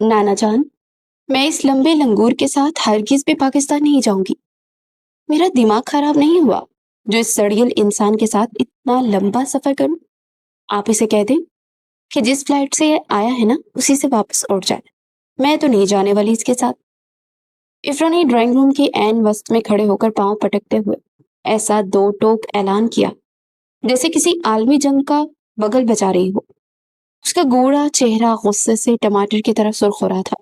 नाना जान, मैं इस लंबे लंगूर के साथ हरगिज भी पाकिस्तान नहीं जाऊंगी। मेरा दिमाग खराब नहीं हुआ जो इस सड़ियल इंसान के साथ इतना लंबा सफर करूं। आप इसे कह दें कि जिस फ्लाइट से ये आया है ना उसी से वापस उड़ जाए। मैं तो नहीं जाने वाली इसके साथ। इफ्रा ने ड्राइंग रूम के ऐन वस्त में खड़े होकर पांव पटकते हुए ऐसा दो टोक ऐलान किया जैसे किसी आलमी जंग का बगल बजा रही हो। उसका गोरा चेहरा गुस्से से टमाटर की तरह सुर्ख हो रहा था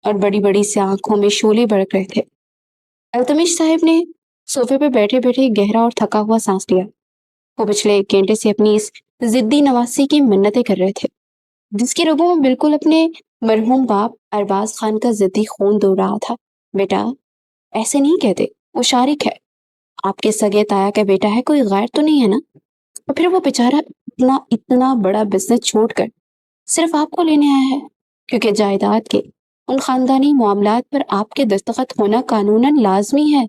और बड़ी बड़ी सी आंखों में शोले भड़क रहे थे। अल्तमिश साहब ने सोफे पर बैठे बैठे गहरा और थका हुआ सांस लिया। वो पिछले 1 घंटे से अपनी इस जिद्दी नवासी की मिन्नतें कर रहे थे, जिसकी रगों में बिल्कुल अपने मरहूम बाप अरबाज खान का जिद्दी खून दौड़ रहा था। बेटा, ऐसे नहीं कहते, वो शारिक है, आपके सगे ताया का बेटा है, कोई गैर तो नहीं है ना। और फिर वो बेचारा इतना इतना बड़ा बिजनेस छोड़कर सिर्फ आपको लेने आया है क्योंकि जायदाद के उन खानदानी मामलात पर आपके दस्तखत होना कानूनन लाजमी है।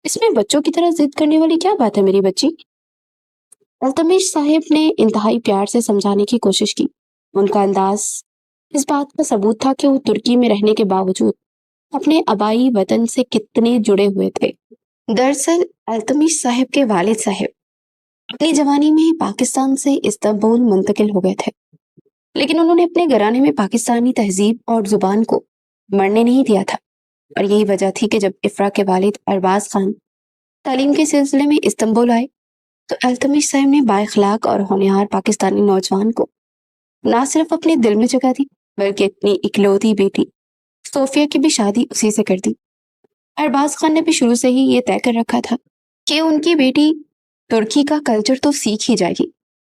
इसमें बच्चों की तरह जिद करने वाली क्या बात है मेरी बच्ची। अल्तमिश साहिब ने इंतहाई प्यार से समझाने की कोशिश की। उनका अंदाज इस बात का सबूत था कि वो तुर्की में रहने के बावजूद अपने आबाई वतन से कितने जुड़े हुए थे। दरअसल अल्तमिश साहिब के वालिद साहिब अपनी जवानी में ही पाकिस्तान से इस्तांबुल मुंतकिल हो गए थे, लेकिन उन्होंने अपने घराने में पाकिस्तानी तहजीब और जुबान को मरने नहीं दिया था। और यही वजह थी कि जब इफ्रा के वालिद अरबाज खान तालीम के सिलसिले में इस्तांबुल आए तो अल्तमिश साहब ने बाइखलाक और होनहार पाकिस्तानी नौजवान को ना सिर्फ अपने दिल में जगह दी बल्कि अपनी इकलौती बेटी सोफिया की भी शादी उसी से कर दी। अरबाज खान ने भी शुरू से ही ये तय कर रखा था कि उनकी बेटी तुर्की का कल्चर तो सीख ही जाएगी,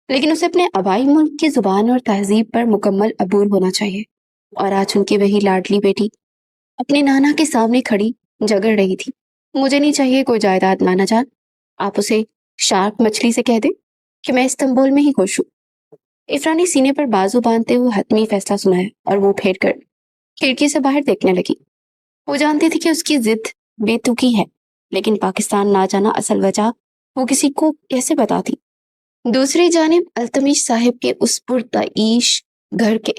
लेकिन उसे अपने आबाई मुल्क की जुबान और तहजीब पर मुकम्मल अबूर होना चाहिए। और आज उनकी वही लाडली बेटी अपने नाना के सामने खड़ी जगड़ रही थी। मुझे नहीं चाहिए कोई जायदाद नाना जान, आप उसे शार्क मछली से कह दे कि मैं इस्तांबुल में ही खुश हूँ। इफ्रा ने सीने पर बाजू बांधते हुए हतमी फैसला सुनाया और वो फेर कर खिड़की से बाहर देखने लगी। वो जानती थी कि उसकी जिद बेतुकी है, लेकिन पाकिस्तान ना जाना असल वजह वो किसी को कैसे बताती। दूसरी जानिब अल्तमिश साहिब के उस पुरताईश घर के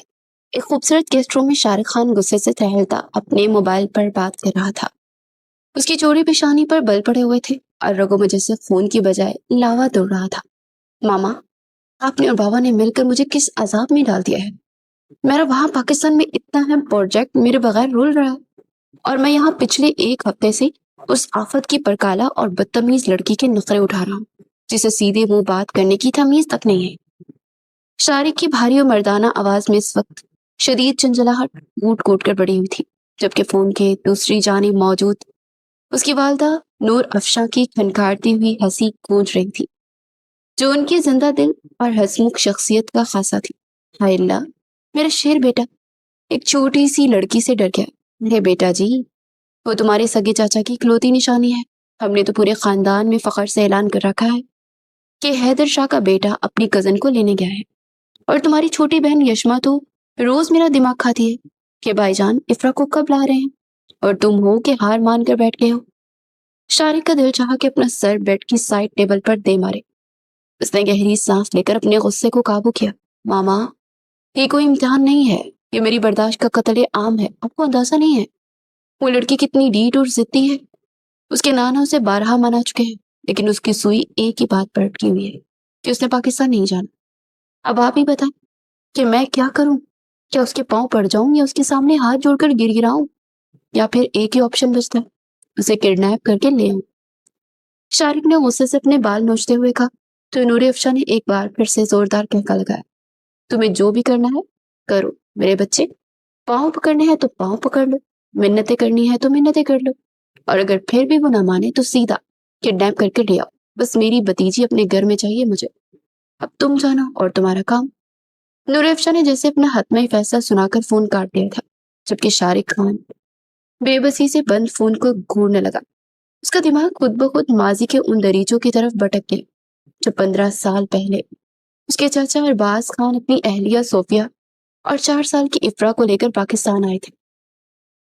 एक खूबसूरत गेस्ट रूम में शाहरुख खान गुस्से से टहलता अपने मोबाइल पर बात कर रहा था। उसकी चोरी पेशानी पर बल पड़े हुए थे और रगों में जैसे खून की बजाय लावा दौड़ रहा था। मामा, आपने और बाबा ने मिलकर मुझे किस अजाब में डाल दिया है। मेरा वहां पाकिस्तान में इतना अहम प्रोजेक्ट मेरे बगैर रुल रहा है और मैं यहाँ पिछले 1 हफ्ते से उस आफत की परकाला और बदतमीज लड़की के नखरे उठा रहा हूँ जिसे सीधे मुंह बात करने की तमीज तक नहीं है। शारिक की भारी और मर्दाना आवाज में इस वक्त शदीद चंचलाहट कूट कूट कर बढ़ी हुई थी, जबकि फोन के दूसरी जानिब मौजूद उसकी वालदा नूर अफशा की खनखारती हुई हंसी गूंज रही थी, जो उनकी जिंदा दिल और हंसमुख शख्सियत का खासा थी। हाय अल्लाह, मेरा शेर बेटा एक छोटी सी लड़की से डर गया। अरे बेटा जी, वो तुम्हारे सगे चाचा की इकलौती निशानी है। हमने तो पूरे खानदान में फख्र से ऐलान कर रखा है कि हैदर शाह का बेटा अपनी कजन को लेने गया है। और तुम्हारी छोटी बहन यशमा तो रोज मेरा दिमाग खाती है कि भाईजान इफ्रा को कब ला रहे हैं, और तुम हो कि हार मान कर बैठ गए हो। शारिक का दिल चाहा कि अपना सर बेड की साइड टेबल पर दे मारे। उसने गहरी सांस लेकर अपने गुस्से को काबू किया। मामा, ये कोई इम्तिहान नहीं है, ये मेरी बर्दाश्त का कत्ले आम है। आपको अंदाजा नहीं है वो लड़की कितनी ढीठ और जिद्दी है। उसके नाना उसे 12 मना चुके हैं, लेकिन उसकी सुई एक ही बात पर अटकी हुई है कि उसने पाकिस्तान नहीं जाना। अब आप ही बताएं कि मैं क्या करूं? क्या उसके पांव पड़ जाऊं या उसके सामने हाथ जोड़कर गिड़गिड़ाऊं, या फिर एक ही ऑप्शन बचता है, उसे किडनैप करके ले आऊं। शारिक ने गुस्से से अपने बाल नोचते हुए कहा तो नूरे अफशा ने एक बार फिर से जोरदार कहका लगाया। तुम्हें जो भी करना है करो मेरे बच्चे, पाँव पकड़ने हैं तो पाँव पकड़ लो, मिन्नतें करनी है तो मिन्नतें कर लो, और अगर फिर भी वो ना माने तो सीधा किडनैप करके ले आओ। बस मेरी भतीजी अपने घर में चाहिए मुझे। अब तुम जानो और तुम्हारा काम। नूरे अफशा ने जैसे अपना हतमी फैसला सुनाकर फोन काट दिया था, जबकि शारिक खान बेबसी से बंद फोन को घूरने लगा। उसका दिमाग खुद ब खुद माजी के उन दरीचों की तरफ भटक गया जो 15 साल पहले उसके चाचा अरबाज खान अपनी अहलिया सोफिया और 4 साल की इफ्रा को लेकर पाकिस्तान आए थे।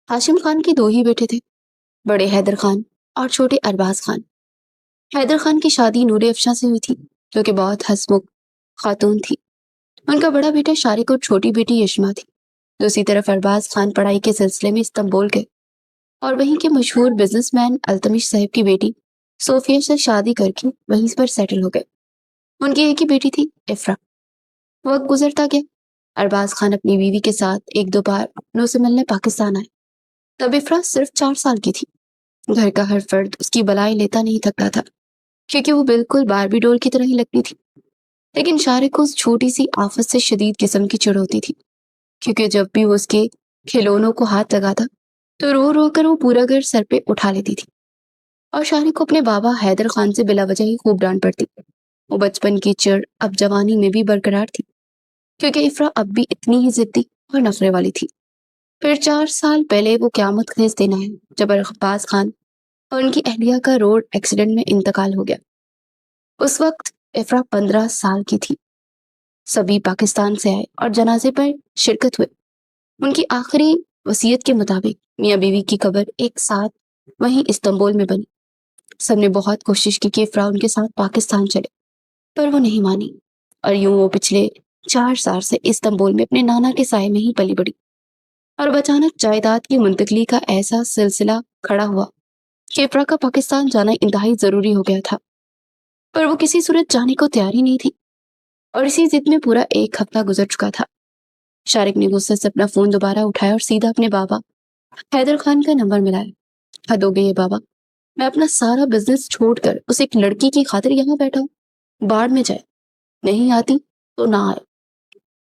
हाशिम खान के 2 ही बेटे थे, बड़े हैदर खान और छोटे अरबाज खान। हैदर खान की शादी नूरे अफशा से हुई थी, जो कि बहुत हंसमुख खातून थी। उनका बड़ा बेटा शारिक और छोटी बेटी यशमा थी। دوسری طرف ارباز خان پڑھائی کے سلسلے میں استنبول گئے اور وہیں کے مشہور بزنس مین التمش صاحب کی بیٹی صوفیہ سے شادی کر کے وہیں پر سیٹل ہو گئے۔ ان کی ایک ہی بیٹی تھی، افرا۔ وقت گزرتا گیا، ارباز خان اپنی بیوی کے ساتھ ایک دو بار اپنوں سے ملنے پاکستان آئے۔ تب افرا صرف 4 سال کی تھی۔ گھر کا ہر فرد اس کی بلائی لیتا نہیں تھکتا تھا، کیونکہ وہ بالکل باربی ڈول کی طرح ہی لگتی تھی۔ لیکن شارق کو اس چھوٹی سی آفت سے شدید قسم کی چڑ ہوتی تھی، کیونکہ جب بھی وہ اس کے کھلونوں کو ہاتھ لگاتا تو رو رو کر وہ پورا گھر سر پہ اٹھا لیتی تھی، اور شارق کو اپنے بابا حیدر خان سے بلا وجہ ہی خوب ڈانٹ پڑتی۔ وہ بچپن کی چڑ اب جوانی میں بھی برقرار تھی، کیونکہ افرا اب بھی اتنی ہی ضدی اور نخرے والی تھی۔ پھر 4 سال پہلے وہ قیامت خیز دن آیا جب ارباز خان اور ان کی اہلیہ کا روڈ ایکسیڈنٹ میں انتقال ہو گیا۔ اس وقت افرا 15 سال کی تھی۔ سبھی پاکستان سے آئے اور جنازے پر شرکت ہوئے۔ ان کی آخری وصیت کے مطابق میاں بیوی کی قبر ایک ساتھ وہیں استنبول میں بنی۔ سب نے بہت کوشش کی کہ افرا ان کے ساتھ پاکستان چلے، پر وہ نہیں مانی، اور یوں وہ پچھلے 4 سال سے استنبول میں اپنے نانا کے سائے میں ہی پلی بڑھی۔ اور اب اچانک جائیداد کی منتقلی کا ایسا سلسلہ کھڑا ہوا کہ افرا کا پاکستان جانا انتہائی ضروری ہو گیا تھا، پر وہ کسی صورت جانے کو تیار ہی نہیں تھی، اور اسی ضد میں پورا 1 ہفتہ گزر چکا تھا۔ شارق نے غصے سے اپنا فون دوبارہ اٹھایا اور سیدھا اپنے بابا حیدر خان کا نمبر ملایا۔ حد ہو گئی ہے بابا، میں اپنا سارا بزنس چھوڑ کر اس ایک لڑکی کی خاطر یہاں بیٹھا ہوں، باڑ میں جائے، نہیں آتی تو نہ آئے،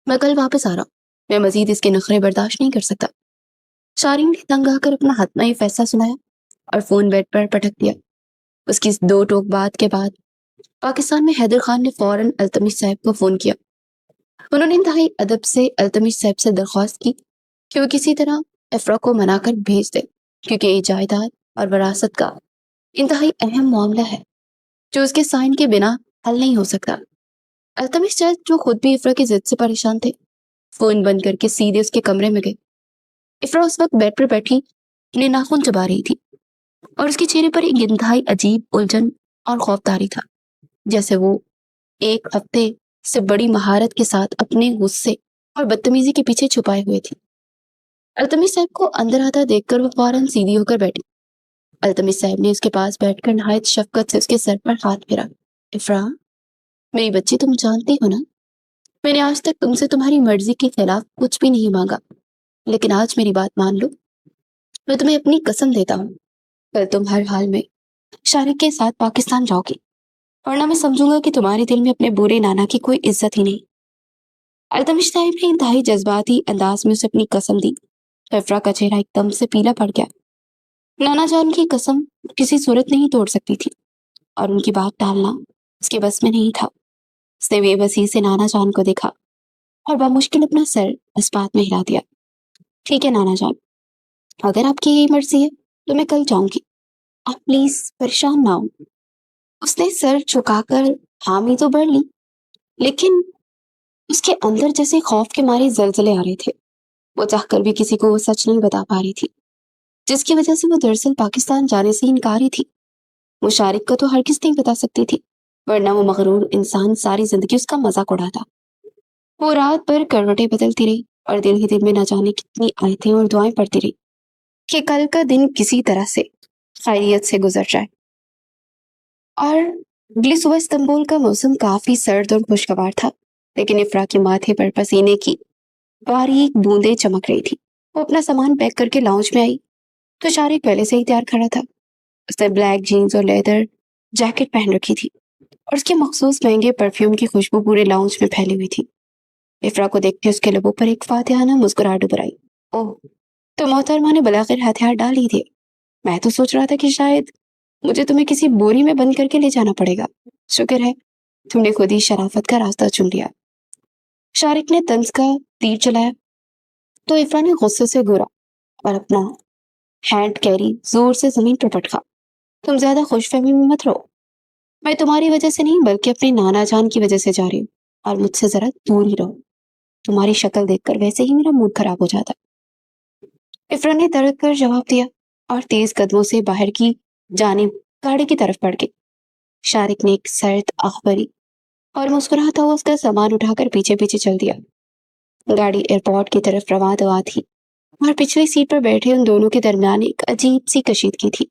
میں کل واپس آ رہا ہوں، میں مزید اس کے نخرے برداشت نہیں کر سکتا۔ شارق نے تنگ آ کر اپنا حتمی فیصلہ سنایا اور فون بیڈ پر پٹک دیا۔ اس کی 2 ٹوک بات کے بعد پاکستان میں حیدر خان نے فوراً التمش صاحب کو فون کیا۔ انہوں نے انتہائی ادب سے التمش صاحب سے درخواست کی کہ وہ کسی طرح افرا کو منا کر بھیج دے، کیونکہ یہ جائیداد اور وراثت کا انتہائی اہم معاملہ ہے جو اس کے سائن کے بنا حل نہیں ہو سکتا۔ التمش صاحب جو خود بھی افرا کی ضد سے پریشان تھے، فون بند کر کے سیدھے اس کے کمرے میں گئے۔ افرا اس وقت بیڈ پر بیٹھی اپنے ناخن چبا رہی تھی، اور اس کے چہرے پر ایک انتہائی عجیب الجھن اور خوفداری تھا، جیسے وہ 1 ہفتے سے بڑی مہارت کے ساتھ اپنے غصے اور بدتمیزی کے پیچھے چھپائے ہوئے تھی۔ التمش صاحب کو اندر آتا دیکھ کر وہ فوراً سیدھی ہو کر بیٹھی۔ التمش صاحب نے اس کے پاس بیٹھ کر نہایت شفقت سے اس کے سر پر ہاتھ پھیرا۔ افرا، میری بچی، تم جانتی ہو نا، میں نے آج تک تم سے تمہاری مرضی کے خلاف کچھ بھی نہیں مانگا، لیکن آج میری بات مان لو، میں تمہیں اپنی قسم دیتا ہوں، کل تم ہر حال میں شارق کے ساتھ پاکستان جاؤ گی، ورنہ میں سمجھوں گا کہ تمہارے دل میں اپنے برے نانا کی کوئی عزت ہی نہیں۔ التمش صاحب نے انتہائی جذباتی انداز میں اسے اپنی قسم دی۔ افرا کا چہرہ ایک دم سے پیلا پڑ گیا۔ نانا جان کی قسم کسی صورت نہیں توڑ سکتی تھی، اور ان کی بات ٹالنا اس کے بس میں نہیں تھا۔ اس نے بے بسی سے نانا جان کو دیکھا اور بمشکل اپنا سر اس بات میں ہلا دیا۔ ٹھیک ہے نانا جان، اگر آپ کی یہی مرضی ہے تو میں کل جاؤں گی، آپ پلیز پریشان نہ ہو۔ اس نے سر جھکا کر حامی تو بھر لی، لیکن اس کے اندر جیسے خوف کے مارے زلزلے آ رہے تھے۔ وہ چاہ کر بھی کسی کو وہ سچ نہیں بتا پا رہی تھی، جس کی وجہ سے وہ دراصل پاکستان جانے سے انکاری تھی۔ وہ شارق کو تو ہرگز نہیں بتا سکتی تھی، ورنہ وہ مغرور انسان ساری زندگی اس کا مذاق اڑاتا۔ وہ رات بھر کروٹیں بدلتی رہی اور دل ہی دل میں نہ جانے کتنی آیتیں اور دعائیں پڑھتی رہی کہ کل کا دن کسی طرح سے خیریت سے گزر جائے۔ اور اگلی صبح استنبول کا موسم کافی سرد اور خوشگوار تھا، لیکن افرا کے ماتھے پر پسینے کی باریک بوندیں چمک رہی تھی۔ وہ اپنا سامان پیک کر کے لاؤنج میں آئی تو شارق پہلے سے ہی تیار کھڑا تھا۔ اس نے بلیک جینز اور لیدر جیکٹ پہن رکھی تھی، اور اس کے مخصوص مہنگے پرفیوم کی خوشبو پورے لاؤنج میں پھیلی ہوئی تھی۔ افرا کو دیکھ کے اس کے لبوں پر ایک فاتحانہ مسکراہٹ ابھر آئی۔ اوہ، تو محترمہ نے بلاخر ہتھیار ڈال ہی دیے۔ میں تو سوچ رہا تھا کہ شاید مجھے تمہیں کسی بوری میں بند کر کے لے جانا پڑے گا۔ شکر ہے تم نے خود ہی شرافت کا راستہ چن لیا۔ شارق نے طنز کا تیر چلایا تو افرا نے غصے سے گھورا اور اپنا ہینڈ کیری زور سے زمین پر پٹکا۔ تم زیادہ خوش فہمی میں مت رہو، میں تمہاری وجہ سے نہیں بلکہ اپنے نانا جان کی وجہ سے جا رہی ہوں، اور مجھ سے ذرا دور ہی رہو، تمہاری شکل دیکھ کر ویسے ہی میرا موڈ خراب ہو جاتا۔ افرا نے تڑک کر جواب دیا اور تیز قدموں سے باہر کی جانب گاڑی کی طرف بڑھ گئی۔ شارق نے ایک سرد آہ بھری اور مسکراتا ہوا اس کا سامان اٹھا کر پیچھے پیچھے چل دیا۔ गाड़ी एयरपोर्ट की तरफ रवां थी और पिछली सीट पर बैठे उन दोनों के दरमियान एक अजीब सी कशीदगी थी।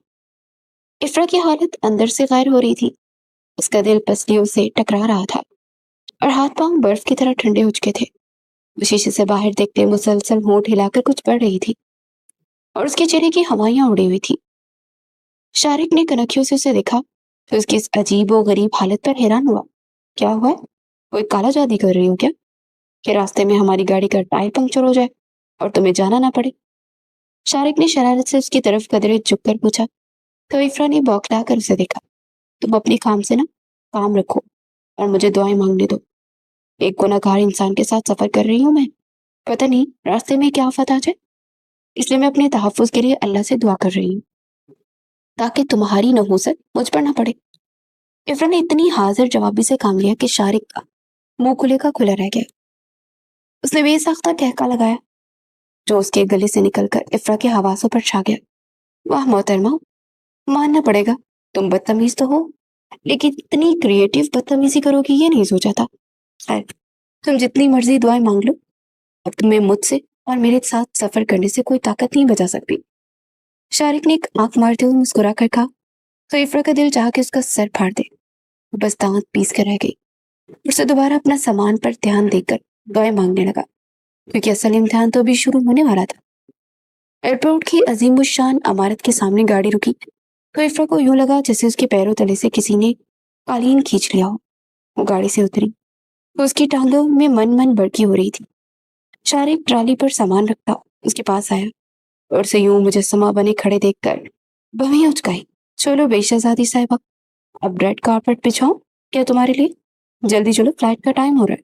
इफ्रा की हालत अंदर से गैर हो रही थी। उसका दिल पसलियों से टकरा रहा था और हाथ पांव बर्फ की तरह ठंडे हो चुके थे। वो शीशे से बाहर देखते मुसलसल होंठ हिलाकर कुछ पढ़ रही थी और उसके चेहरे की हवाइयां उड़ी हुई थी। शारिक ने कनखियों से उसे देखा तो उसकी इस अजीब और गरीब हालत पर हैरान हुआ। क्या हुआ? कोई काला जादू कर रही हो क्या कि रास्ते में हमारी गाड़ी का टायर पंक्चर हो जाए और तुम्हें जाना ना पड़े? शारिक ने शरारत से उसकी तरफ कदरे झुककर पूछा तो इफ्रा ने बौखला कर उसे देखा। तुम अपने काम से ना काम रखो और मुझे दुआएं मांगने दो। एक गुनहगार इंसान के साथ सफर कर रही हूँ मैं। पता नहीं रास्ते में क्या आफत आ जाए, इसलिए मैं अपने तहफ्फुज के लिए अल्लाह से दुआ कर रही हूँ ताकि तुम्हारी नहुसत मुझ पर ना पड़े। इफ्रा ने इतनी हाजिर जवाबी से काम लिया कि शारिक का मुंह खुले का खुला रह गया। उसने बेसाख्ता कहका लगाया जो उसके गले से निकलकर इफ्रा के हवासों पर छा गया। वाह मोहतरमा, मानना पड़ेगा तुम बदतमीज तो हो, लेकिन इतनी क्रिएटिव बदतमीजी करोगी ये नहीं सोचा था। खैर, तुम जितनी मर्जी दुआएं मांग लो, अब तुम्हें मुझसे और मेरे साथ सफर करने से कोई ताकत नहीं बचा सकती। शारिक ने एक आंख मारते हुए मुस्कुरा कर कहा तो इफ्रा का दिल चाह के उसका सर फाड़ दे। वो बस दांत पीस कर रह गई। उसे दोबारा अपना सामान पर ध्यान देकर दुआएं मांगने लगा, क्योंकि असल इम्तिहान तो अभी शुरू होने वाला था। एयरपोर्ट की अजीमुशान इमारत के सामने गाड़ी रुकी तो इफ्रा को यूं लगा जैसे उसके पैरों तले से किसी ने कालीन खींच लिया हो। वो गाड़ी से उतरी तो उसकी टांगों में मन मन बड़की हो रही थी। शारिक ट्राली पर सामान रखता उसके पास आया और उसे यूं मुजस्समा बने खड़े देखकर भवें उचकाई। चलो बेशहजादी साहिबा, अब रेड कारपेट बिछाऊं क्या तुम्हारे लिए? जल्दी चलो, फ्लाइट का टाइम हो रहा है।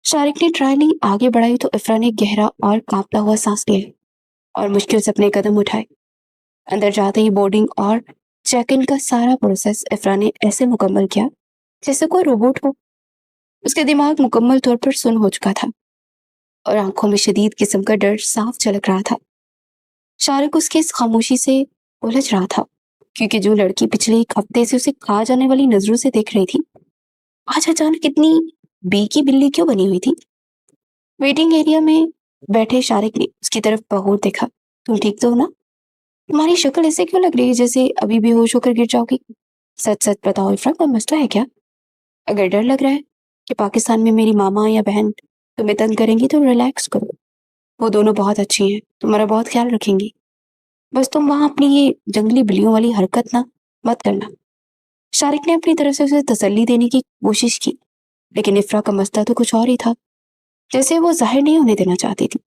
शारिक ने ट्राली आगे बढ़ाई तो इफ्रा ने गहरा और कांपता हुआ सांस लिया और मुश्किल से अपने कदम उठाए। अंदर जाते ही बोर्डिंग और चेक इन का सारा प्रोसेस इफ्रा ने ऐसे मुकम्मल किया जैसे कोई रोबोट हो। उसके दिमाग मुकम्मल तौर पर सुन्न हो चुका था और आंखों में शदीद किस्म का डर साफ झलक रहा था। शारिक उसकी इस खामोशी से उलझ रहा था, क्योंकि जो लड़की पिछले एक हफ्ते से उसे खा जाने वाली नजरों से देख रही थी, आज अचानक इतनी बेकी बिल्ली क्यों बनी हुई थी। वेटिंग एरिया में बैठे शारिक ने उसकी तरफ बहूर देखा। तुम ठीक तो हो ना? तुम्हारी शक्ल ऐसे क्यों लग रही है जैसे अभी बेहोश होकर गिर जाओगी? सच सच बताओ इफ्रा, कोई मसला है क्या? अगर डर लग रहा है कि पाकिस्तान में मेरी मामा या बहन तुम्हें तंग करेंगी तो रिलैक्स करो। वो दोनों बहुत अच्छी हैं, तुम्हारा बहुत ख्याल रखेंगी। बस तुम वहां अपनी ये जंगली बिल्लियों वाली हरकत ना मत करना। शारिक ने अपनी तरफ से उसे तसल्ली देने की कोशिश की, लेकिन इफ्रा का मसला तो कुछ और ही था। जैसे वो जाहिर नहीं होने देना चाहती थी।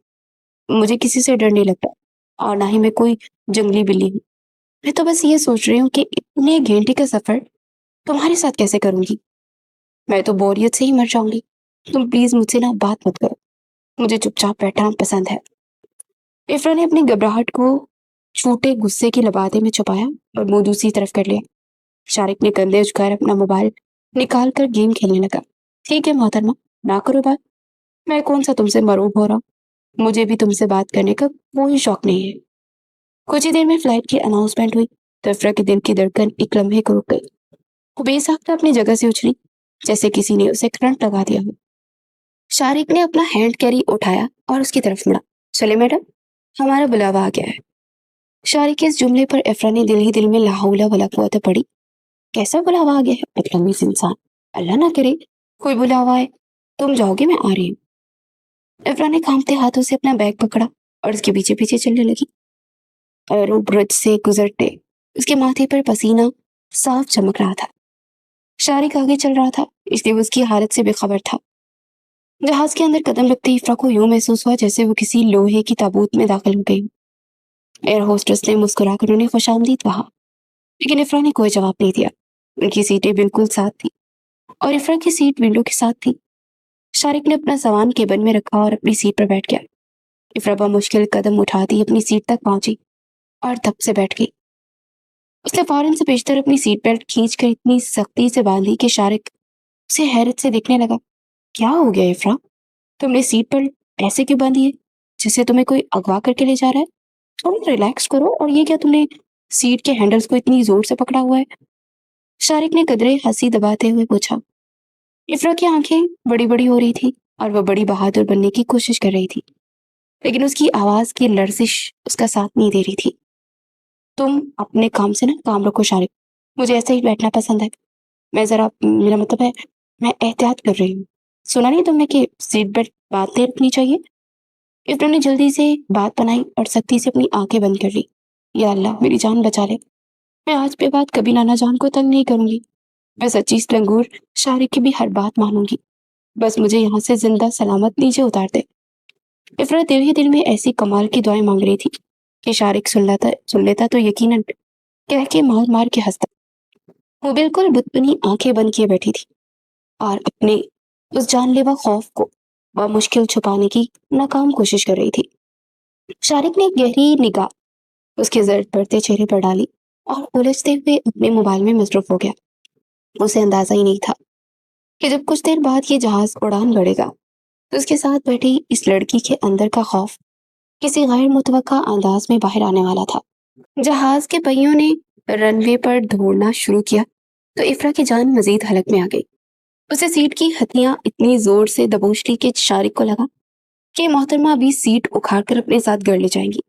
मुझे किसी से डर नहीं लगता और ना ही मैं कोई जंगली बिल्ली हूँ। मैं तो बस ये सोच रही हूँ कि इतने घंटे का सफर तुम्हारे साथ कैसे करूंगी। मैं तो बोरियत से ही मर जाऊंगी। तुम प्लीज मुझसे ना बात मत करो, मुझे चुपचाप बैठना पसंद है। इफ्रा ने अपनी घबराहट को छोटे गुस्से की लबादे में छुपाया और मुंह दूसरी तरफ कर लिया। शारिक ने कंधे उचकार अपना मोबाइल निकाल कर गेम खेलने लगा। ठीक है मोहतरमा, ना करो बात। मैं कौन सा तुमसे मरूब हो रहा हूँ? मुझे भी तुमसे बात करने का कोई शौक नहीं है। कुछ ही देर में फ्लाइट की अनाउंसमेंट हुई तो इफ्रा के दिल की धड़कन एक लम्हे को रुक गई। वो बेसाख्ता अपनी जगह से उछली जैसे किसी ने उसे करंट लगा दिया हो। शारिक ने अपना हैंड कैरी उठाया और उसकी तरफ मुड़ा। चले मैडम, हमारा बुलावा आ गया है। शारिक के इस जुमले पर इफ्रा ने दिल ही दिल में ला हौला वला कुव्वत पड़ी। कैसा बुलावा आ गया है बदतमीज इंसान, अल्लाह ना करे कोई बुलावा आए। तुम जाओगे, मैं आ रही हूँ। इफ्रा ने कांपते हाथों से अपना बैग पकड़ा और उसके पीछे पीछे चलने लगी। एरो ब्रिज से गुजरते उसके माथे पर पसीना साफ चमक रहा था। शारिक आगे चल रहा था, इसलिए वो उसकी हालत से बेखबर था। जहाज के अंदर कदम रखते ही इफ्रा को यूं महसूस हुआ जैसे वो किसी लोहे की ताबूत में दाखिल हो गई। एयर होस्टेस ने मुस्कुराकर उन्हें खुशामदीद कहा, लेकिन इफ्रा ने कोई जवाब नहीं दिया। उनकी सीटें बिल्कुल साथ थी और इफ्रा की सीट विंडो के साथ थी। शारिक ने अपना सामान केबिन में रखा और अपनी सीट पर बैठ गया। इफ्रा मुश्किल कदम उठाती अपनी सीट तक पहुंची और धप से बैठ गई। उसने फौरन से पेशतर अपनी सीट बेल्ट खींचकर इतनी सख्ती से बांधी कि शारिक उसे हैरत से देखने लगा। क्या हो गया इफ्रा, तुमने सीट बेल्ट ऐसे क्यों बांधी है जैसे तुम्हें कोई अगवा करके ले जा रहा है? थोड़ा रिलैक्स करो। और ये क्या, तुमने सीट के हैंडल्स को इतनी जोर से पकड़ा हुआ है? शारिक ने कदरे हंसी दबाते हुए पूछा। इफ्रा की आंखें बड़ी बड़ी हो रही थी اور وہ بڑی بہادر بننے کی کوشش کر رہی تھی، لیکن اس کی آواز کی لرزش اس کا ساتھ نہیں دے رہی تھی۔ تم اپنے کام سے نا کام رکھو شارق، مجھے ایسے ہی بیٹھنا پسند ہے۔ میرا مطلب ہے میں احتیاط کر رہی ہوں۔ سنا نہیں تم نے کہ سیٹ بیلٹ باندھتے رکھنی چاہیے؟ ابرا نے جلدی سے بات بنائی اور سختی سے اپنی آنکھیں بند کر لی۔ یا اللہ میری جان بچا لے، میں آج کے بعد کبھی نانا جان کو تنگ نہیں کروں گی۔ میں سچی لنگور شارق کی بھی ہر بات مانوں گی، بس مجھے یہاں سے زندہ سلامت نیچے اتار دے۔ افرا دل ہی دل میں ایسی کمال کی دعائیں مانگ رہی تھی کہ شارق سن لیتا تو یقیناً کہہ کے مار مار کے ہنستا۔ وہ بالکل بت بنی آنکھیں بند کیے بیٹھی تھی اور اپنے اس جان لیوا خوف کو بمشکل چھپانے کی ناکام کوشش کر رہی تھی۔ شارق نے گہری نگاہ اس کے زرد پڑتے چہرے پر ڈالی اور الجھتے ہوئے اپنے موبائل میں مصروف ہو گیا۔ اسے اندازہ ہی نہیں تھا کہ جب کچھ دیر بعد یہ جہاز اڑان بھرے گا تو اس کے ساتھ بیٹھی اس لڑکی کے اندر کا خوف کسی غیر متوقع انداز میں باہر آنے والا تھا۔ جہاز کے پہیوں نے رن وے پر دوڑنا شروع کیا تو افرا کی جان مزید حلق میں آ گئی۔ اسے سیٹ کی ہتھیاں اتنی زور سے دبوچ لی کہ شارق کو لگا کہ محترمہ ابھی سیٹ اکھاڑ کر اپنے ساتھ گڑ لے جائیں گی۔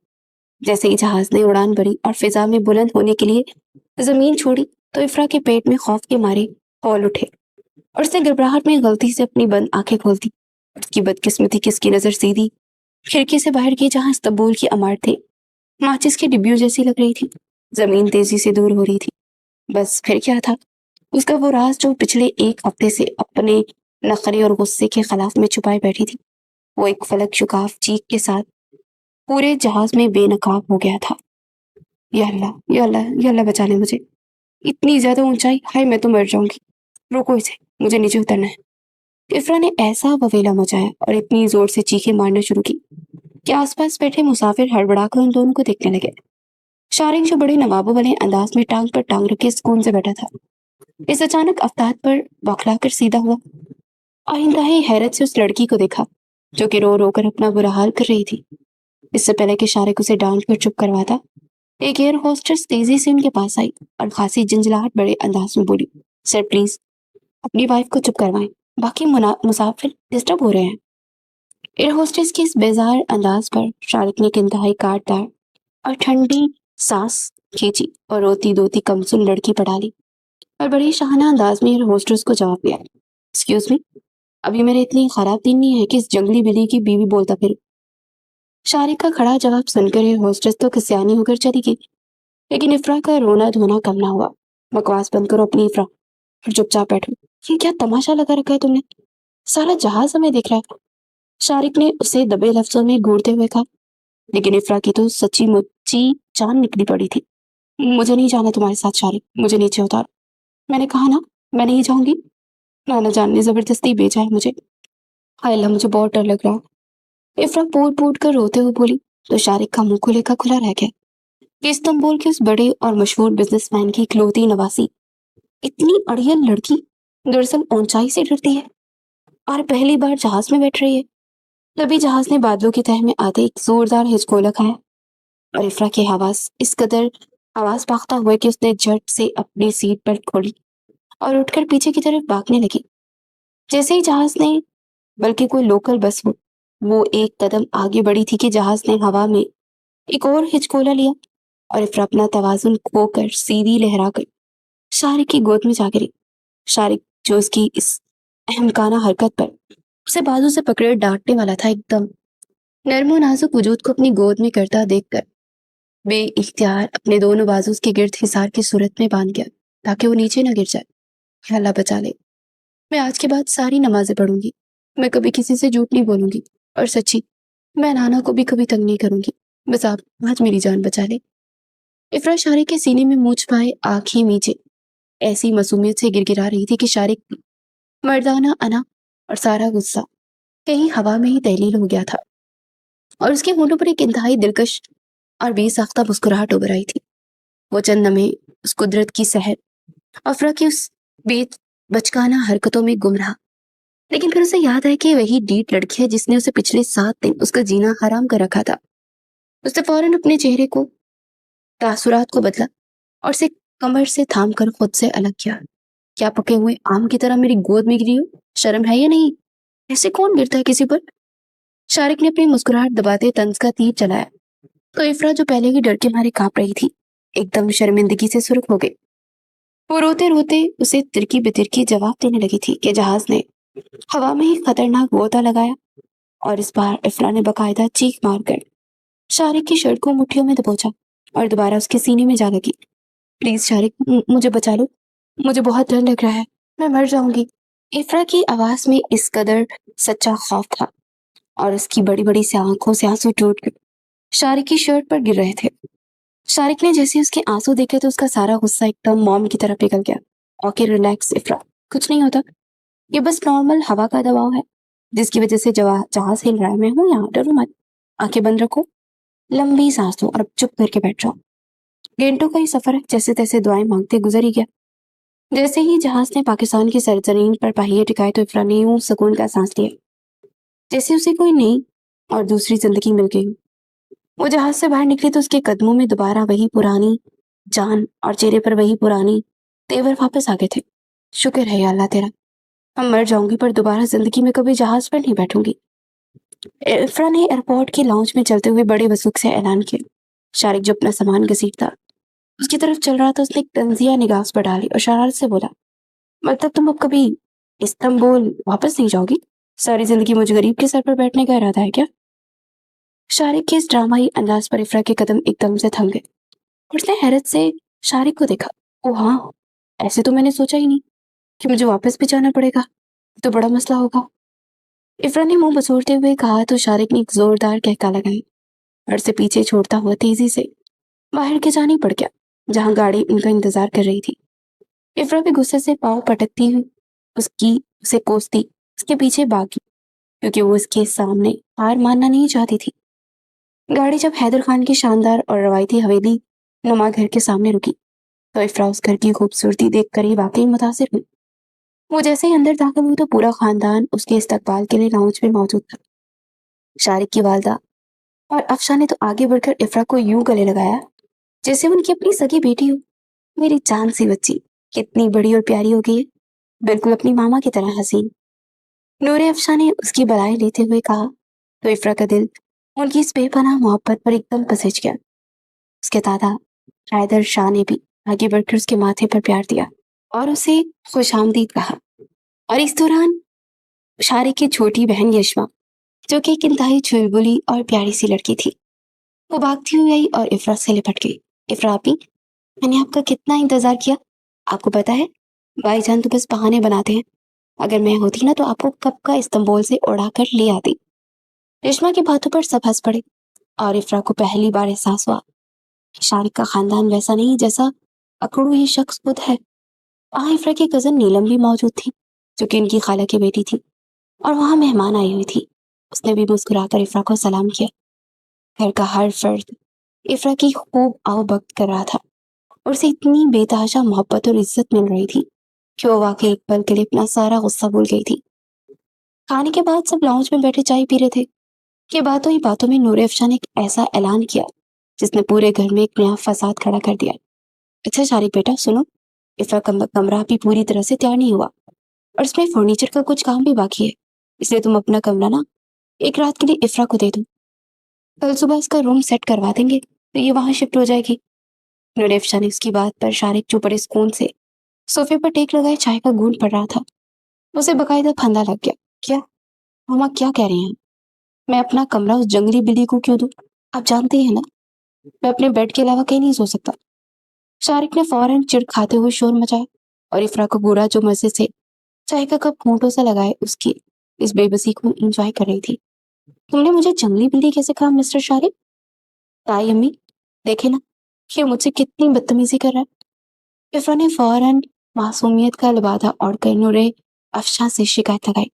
جیسے ہی جہاز نے اڑان بھری اور فضا میں بلند ہونے کے لیے زمین چھوڑی تو افرا کے پیٹ میں خوف کے مارے ہول اٹھے اور اس نے گھبراہٹ میں غلطی سے اپنی بند آنکھیں کھول دی۔ اس کی بدقسمتی کس کی نظر سیدھی کھڑکی سے باہر کی جہاں استنبول کی عمارت تھے ماچس کی ڈبیوں جیسی لگ رہی تھی۔ زمین تیزی سے دور ہو رہی تھی۔ بس پھر کیا تھا؟ اس کا وہ راز جو پچھلے ایک ہفتے سے اپنے نخرے اور غصے کے خلاف میں چھپائے بیٹھی تھی، وہ ایک فلک شکاف چیخ کے ساتھ پورے جہاز میں بے نقاب ہو گیا تھا۔ یا اللہ یا اللہ یا اللہ بچا لے مجھے، اتنی زیادہ اونچائی، ہائے میں تو مر جاؤں گی، روکو اسے، مجھے نیچے اترنا ہے۔ افرا نے ایسا وویلا مچایا اور اتنی زور سے چیخیں مارنا شروع کی کہ آس پاس بیٹھے مسافر ہڑبڑا کر ان دونوں کو دیکھنے لگے۔ شارق جو بڑے نوابوں والے انداز میں ٹانگ پر ٹانگ رکھے سکون سے بیٹھا تھا، اس اچانک افتاد پر بوکھلا کر سیدھا ہوا اور انتہائی حیرت سے اس لڑکی کو دیکھا جو کہ رو رو کر اپنا برا حال کر رہی تھی۔ اس سے پہلے کہ شارق اسے ڈانٹ کر چپ کرواتا، ایک ایئر ہوسٹس تیزی سے ان کے پاس آئی اور خاصی جنجلاہٹ بڑے انداز میں بولی، سر پلیز اپنی وائف کو چپ کروائیں، باقی مسافر ڈسٹرب ہو رہے ہیں۔ ایئر ہوسٹس کے اس بیزار انداز پر شارق نے ایک انتہائی کاٹ دار اور ٹھنڈی سانس کھینچی اور روتی دوتی کمسن لڑکی پر ڈالی اور بڑی شاہانہ انداز میں ایئر ہوسٹس کو جواب دیا، ایکسکیوز می، ابھی میرے اتنی خراب دن نہیں ہے کہ اس جنگلی بلی کی بیوی بولتا پھر۔ شارق کا کھڑا جواب سن کر ایئر ہوسٹس تو کسیانی ہو کر چلی گئی، لیکن افرا کا رونا دھونا کم نہ ہوا۔ بکواس بند کرو اپنی افرا اور چپ چاپ بیٹھو، یہ کیا تماشا لگا رکھا ہے تم نے؟ سارا جہاز ہمیں دیکھ رہا ہے۔ شارق نے اسے دبے لفظوں میں گھورتے ہوئے کہا، لیکن افرا کی تو سچی مچی جان نکلی پڑی تھی۔ مجھے نہیں جانا تمہارے ساتھ شارق، مجھے نیچے اتار، میں نے کہا نا میں نہیں جاؤں گی، نانا جان نے زبردستی بھیجا ہے مجھے، ہائے اللہ مجھے بہت ڈر لگ رہا۔ افرا پوٹ پوٹ کر روتے ہوئے بولی تو شارق کا منہ کھلے کا کھلا رہ گیا کہ استنبول کے اس بڑے اور مشہور بزنس مین کی اکلوتی نواسی اتنی اڑیل لڑکی دراصل اونچائی سے ڈرتی ہے اور پہلی بار جہاز میں بیٹھ رہی ہے۔ تبھی جہاز نے بادلوں کی تہہ میں آتے ایک زوردار ہچکولہ کھایا اور افرا کی اس قدر آواز پاختہ ہوئے کہ اس نے جھٹ سے اپنی سیٹ بیلٹ کھولی اور اٹھ کر پیچھے کی طرف بھاگنے لگی۔ جیسے ہی جہاز نے، بلکہ کوئی لوکل بس ہو، وہ ایک قدم آگے بڑھی تھی کہ جہاز نے ہوا میں ایک اور ہچکولا لیا اور افرا اپنا توازن کھو کر سیدھی لہرا کر شارق کی گود میں جا گری۔ شارق جو اس کی اس احمقانہ حرکت پر اسے بازو سے پکڑے ڈانٹنے والا تھا، ایک دم نرم و نازک وجود کو اپنی گود میں کرتا دیکھ کر بے اختیار اپنے دونوں بازو اس کے گرد حصار کی صورت میں باندھ گیا تاکہ وہ نیچے نہ گر جائے۔ یا اللہ بچا لے، میں آج کے بعد ساری نمازیں پڑھوں گی، میں کبھی کسی سے جھوٹ نہیں بولوں گی، اور سچی میں نانا کو بھی کبھی تنگ نہیں کروں گی، بس آپ آج میری جان بچا لے۔ افرا شارق کے سینے میں منہ چھپائے آنکھیں میچے ایسی معصومیت سے گرگرا رہی تھی کہ شارق کی مردانہ انا اور سارا غصہ کہیں ہوا میں ہی تحلیل ہو گیا تھا اور اس کے ہونٹوں پر ایک انتہائی دلکش اور بے ساختہ مسکراہٹ ابھر آئی تھی۔ وہ چند لمحے اس قدرت کی سحر افرا کی اس بے بچکانہ حرکتوں میں گم رہا، لیکن پھر اسے یاد ہے کہ وہی ڈیٹ لڑکی ہے جس نے اسے پچھلے 7 دن اس کا جینا حرام کر رکھا تھا۔ اس نے فوراً اپنے چہرے کو، تاثرات کو بدلا اور اسے کمر سے تھام کر خود سے الگ کیا۔ کیا پکے ہوئے آم کی طرح میری گود میں گری ہو؟ شرم ہے یا نہیں؟ ऐसे कौन गिरता है किसी पर? शारिक ने अपनी मुस्कुराहट दबाते तंज का तीर चलाया तो इफरा, जो पहले ही डर के मारे कांप रही थी, एकदम शर्मिंदगी से सुर्ख हो गई। वो रोते रोते उसे तिरकी बितिरकी जवाब देने लगी थी कि जहाज ने हवा में ही खतरनाक गोता लगाया और इस बार इफरा ने बकायदा चीख मारकर शारिक की शर्ट को मुट्ठियों में दबोचा और दोबारा उसके सीने में जा लगी। प्लीज शारिक, मुझे बचा लो, मुझे बहुत डर लग रहा है, मैं मर जाऊंगी। इफरा की आवाज में इस कदर सच्चा खौफ था और उसकी बड़ी बड़ी सी आंखों से आंसू टूट कर शारिक की शर्ट पर गिर रहे थे। शारिक ने जैसे उसके आंसू देखे तो उसका सारा गुस्सा एकदम मॉम की तरफ निकल गया। ओके रिलैक्स इफरा, कुछ नहीं होता, ये बस नॉर्मल हवा का दबाव है जिसकी वजह से जहाज हिल रहा है। मैं हूं यहाँ, डरो मत, आंखें बंद रखो, लंबी सांस लो और अब चुप करके बैठ जाओ। घंटों का ही सफर है, जैसे तैसे दुआएं मांगते गुजर ही गया। जैसे ही जहाज ने पाकिस्तान की सरजमीन पर पहिए टिकाए तो इफरा ने यूं सुकून का सांस लिया, जैसे उसे कोई नई और दूसरी जिंदगी मिल गई। वो जहाज से बाहर निकली तो उसके कदमों में दोबारा वही पुरानी जान और चेहरे पर वही पुरानी तेवर वापस आ गए थे। शुक्र है या अल्लाह तेरा, अब मर जाऊंगी पर दोबारा जिंदगी में कभी जहाज पर नहीं बैठूंगी। इरफा ने एयरपोर्ट के लॉन्च में चलते हुए बड़े वसूख से ऐलान किया। शारिक जो अपना सामान घसीटता उसकी तरफ चल रहा था, उसने एक तंजिया निगाह उस पर डाली और शरारत से बोला, मतलब तुम अब कभी इस्तांबुल वापस नहीं जाओगी? सारी जिंदगी मुझे गरीब के सर पर बैठने का इरादा है क्या? शारिक के इस ड्रामाई अंदाज पर इफरा के कदम एकदम से थम गए और उसने हैरत से शारिक को देखा। ओ हाँ, ऐसे तो मैंने सोचा ही नहीं कि मुझे वापस भी जाना पड़ेगा, तो बड़ा मसला होगा। इफरा ने मुंह बसोरते हुए कहा तो शारिक ने एक जोरदार कहका लगाई और उसे पीछे छोड़ता हुआ तेजी से बाहर के जाने पड़ गया जहां गाड़ी उनका इंतजार कर रही थी। इफरा भी गुस्से से पाँव पटकती हुई उसे कोसती उसके पीछे भागी क्योंकि वो उसके सामने हार मानना नहीं चाहती थी। गाड़ी जब हैदर खान की शानदार और रवायती हवेली नुमा घर के सामने रुकी तो इफरा उस घर की खूबसूरती देखकर ही वाकई मुतासिर हुई। वो जैसे ही अंदर दाखिल हुई तो पूरा खानदान उसके इस्तकबाल के लिए लाउंज में मौजूद था। शारिक की वालदा और अफशा ने तो आगे बढ़कर इफरा को यूं गले लगाया जैसे उनकी अपनी सगी बेटी हो। मेरी जान सी बच्ची, कितनी बड़ी और प्यारी हो गई है, बिल्कुल अपनी मामा की तरह हसीन। नूरे अफशा ने उसकी बधाई लेते हुए कहा तो इफरा का दिल उनकी इस बेपनाह मोहब्बत पर एकदम पसच गया। उसके दादा हैदर शाह ने भी आगे बढ़कर उसके माथे पर प्यार दिया और उसे खुशामदीद कहा। और इस दौरान शारिक की छोटी बहन यशमा, जो कि एक इंतहाई चुलबुली और प्यारी सी लड़की थी, वो भागती हुई आई और इफरा से लिपट गई। इफरा आपी, मैंने आपका कितना इंतजार किया। आपको पता है भाईजान तो बस बहाने बनाते हैं, अगर मैं होती ना तो आपको कब का इस्तांबुल से उड़ा कर ले आती। रेशमा की बातों पर सब हंस पड़े और इफरा को पहली बार एहसास हुआ कि शारिक का खानदान वैसा नहीं जैसा अकड़ू ये शख्स खुद है। वहां इफरा की कजन नीलम भी मौजूद थी जो कि इनकी खाला की बेटी थी और वहां मेहमान आई हुई थी। उसने भी मुस्कुराकर इफरा को सलाम किया। घर का हर फर्द इफरा की खूब आवभक्त कर रहा था और उसे इतनी बेतहाशा मोहब्बत और इज्जत मिल रही थी कि वो वाकई एक पल के लिए अपना सारा गुस्सा भूल गई थी। खाने के बाद सब लाउंज में बैठे चाय पी रहे थे कि बातों ही बातों में नूरे अफशा ने एक ऐसा ऐलान किया जिसने पूरे घर में एक नया फसाद खड़ा कर दिया। अच्छा शारिक बेटा सुनो, इफरा कमरा अभी पूरी तरह से तैयार नहीं हुआ और इसमें फर्नीचर का कुछ काम भी बाकी है, इसलिए तुम अपना कमरा ना एक रात के लिए इफरा को दे दो। कल सुबह इसका रूम सेट करवा देंगे तो ये वहां शिफ्ट हो जाएगी। नूरे अफशा ने उसकी बात पर शारिक जो बड़े सुकून से सोफे पर टेक लगाए चाय का घूंट पड़ रहा था, उसे बकायदा फंदा लग गया। क्या मामा क्या कह रहे हैं? मैं अपना कमरा उस जंगली बिल्ली को क्यों दूं? आप जानते हैं ना मैं अपने बेड के अलावा कहीं नहीं सो सकता। शारिक ने फौरन चिढ़ खाते हुए शोर मचाया और इफरा को बुरा जो मजे से चाय का कप होंठों से लगाए उसकी इस बेबसी को एंजॉय कर रही थी। तुमने मुझे जंगली बिल्ली कैसे कहा मिस्टर शारिक? ताई अम्मी, देखे ना कि मुझसे कितनी बदतमीजी कर रहा है। इफरा ने फौरन मासूमियत का लिबादा और कर नूरे अफशा से शिकायत लगाई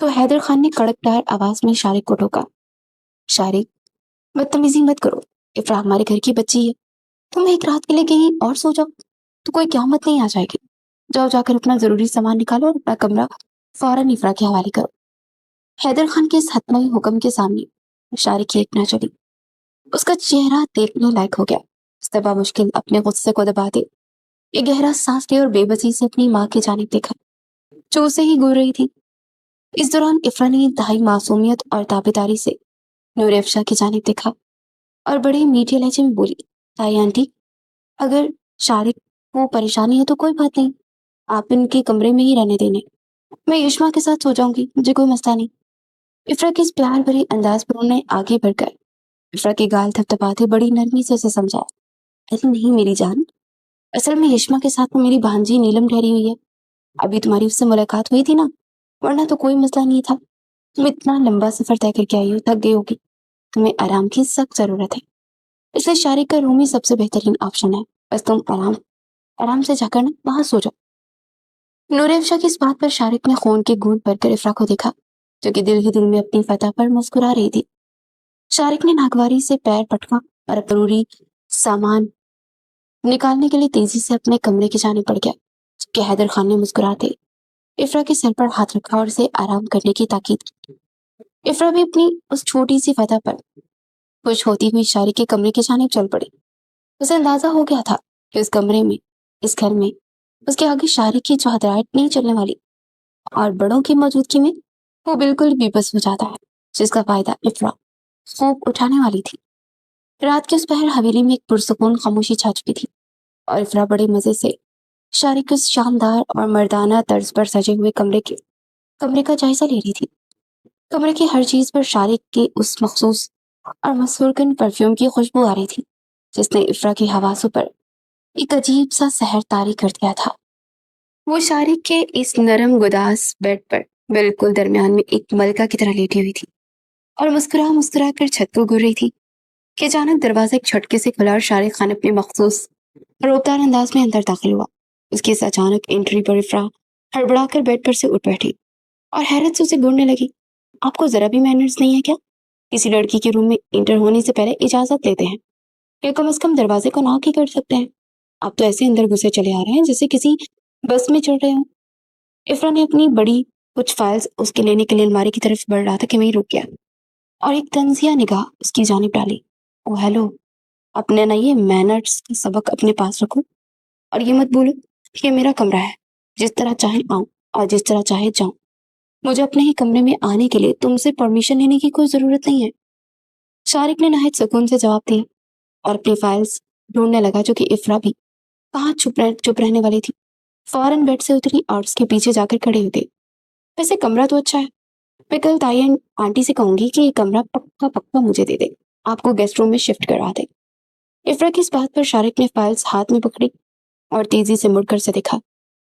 तो हैदर खान ने कड़कदार आवाज में शारिक को टोका। शारिक, बदतमीजी मत करो, इफरा हमारे घर की बच्ची है, तुम एक रात के लिए कहीं और सो जाओ तो कोई क़यामत नहीं आ जाएगी। जाओ जाकर अपना जरूरी सामान निकालो और अपना कमरा फौरन इफरा के हवाले करो। हैदर खान के इस हतमी हुक्म के सामने शारिक की एक न चली। उसका चेहरा देखने लायक हो गया। उसने बामुश्किल अपने गुस्से को दबाते एक गहरा सांस लिया और बेबसी से अपनी माँ की जानिब देखा जो उसे ही घूर रही थी। इस दौरान इफ्रा ने इंतहाई मासूमियत और ताबेदारी से नूर अफशा की जानिब देखा और बड़े मीठे लहजे में बोली, ताई आंटी, अगर शारिक को परेशानी है तो कोई बात नहीं, आप इनके कमरे में ही रहने देने, मैं युष्मा के साथ सो जाऊंगी, मुझे कोई मसला नहीं। इफ्रा के इस प्यार भरे अंदाज पर उन्होंने आगे बढ़कर इफ्रा के गाल थपथपाते बड़ी नरमी से उसे समझाया, अरे नहीं मेरी जान, असल में युष्मा के साथ में मेरी भांजी नीलम ठहरी हुई है, अभी तुम्हारी उससे मुलाकात हुई थी ना, वरना तो कोई मसला नहीं था। तुम इतना लंबा सफर तय करके आई हो, थक गई होगी, तुम्हें आराम की सख्त जरूरत है, इसलिए शारिक का रूम ही सबसे बेहतरीन ऑप्शन है, बस तुम आराम आराम से जाकर ना वहां सो जाओ। नूर अफशा की इस बात पर शारिक ने खून के घूंट भरकर इफ्रा को देखा, जो कि दिल ही दिल में अपनी फतह पर मुस्कुरा रही थी। शारिक ने नागवारी से पैर पटका और अपना जरूरी सामान निकालने के लिए तेजी से अपने कमरे की जाने पड़ गया, जबकि हैदर खान ने मुस्कुराते इफ्रा के सर पर हाथ रखा और उसे आराम करने की ताकीद की। इफ्रा भी अपनी उस छोटी सी फतह पर खुश होती हुई शारिक के कमरे की जानिब चल पड़ी। उसे अंदाजा हो गया था कि इस कमरे में, इस घर में उसके आगे शारिक की चादराहट नहीं चलने वाली और बड़ों की मौजूदगी में वो बिल्कुल भी बस हो जाता है, जिसका फायदा इफ्रा खूब उठाने वाली थी। रात के उस पहर हवेली में एक पुरसुकून खामोशी छा चुकी थी और इफ्रा बड़े मजे से शारिक के उस शानदार और मर्दाना तर्ज पर सजे हुए कमरे का जायजा ले रही थी। कमरे की हर चीज पर शारिक के उस मखसूस और मसरूकन परफ्यूम की खुशबू आ रही थी, जिसने इफ्रा की हवासों पर एक अजीब सा सहर तारी कर दिया था। वो शारिक के इस नरम गुदास बेड पर बिल्कुल दरमियान में एक मलका की तरह लेटी हुई थी और मुस्कुरा मुस्कुरा कर छत को घूर रही थी कि अचानक दरवाजा एक झटके से खुला और शारिक खान अपने मखसूस रोबदार अंदाज में अंदर दाखिल हुआ। उसकी इस अचानक एंट्री पर इफ्रा हड़बड़ाकर बेड पर से उठ बैठी और हैरत से उसे घूरने लगी। आपको जरा भी मैनर्स नहीं है क्या? किसी लड़की के रूम में इंटर होने से पहले इजाजत लेते हैं या कम से कम दरवाजे को नॉक ही कर सकते हैं। आप तो ऐसे अंदर घुसे चले आ रहे हैं जैसे किसी बस में चढ़ रहे हो। इफ्रा ने अपनी बड़ी कुछ फाइल्स उसके लेने के लिए अलमारी की तरफ बढ़ रहा था कि वहीं रुक गया और एक तंजिया निगाह उसकी जानिब डाली। ओ हेलो, अपने ना ये मैनर्स का सबक अपने पास रखो और ये मत भूलो कि ये मेरा कमरा है, जिस तरह चाहे आऊं और जिस तरह चाहे जाऊं। मुझे अपने ही कमरे में आने के लिए तुमसे परमिशन लेने की कोई जरूरत नहीं है। शारिक ने नहायत सुकून से जवाब दिया और अपनी फाइल्स ढूंढने लगा, जो कि इफ्रा भी कहाँ चुप रहने वाली थी। फौरन बेड से उतरी और उसके पीछे जाकर खड़ी हो गई। वैसे कमरा तो अच्छा है, मैं कल ताई आंटी से कहूंगी कि ये कमरा पक्का पक्का मुझे दे दे, आपको गेस्ट रूम में शिफ्ट करवा दे। इफ्रा की इस बात पर शारिक ने फाइल्स हाथ में पकड़ी और तेजी से मुड़कर से देखा।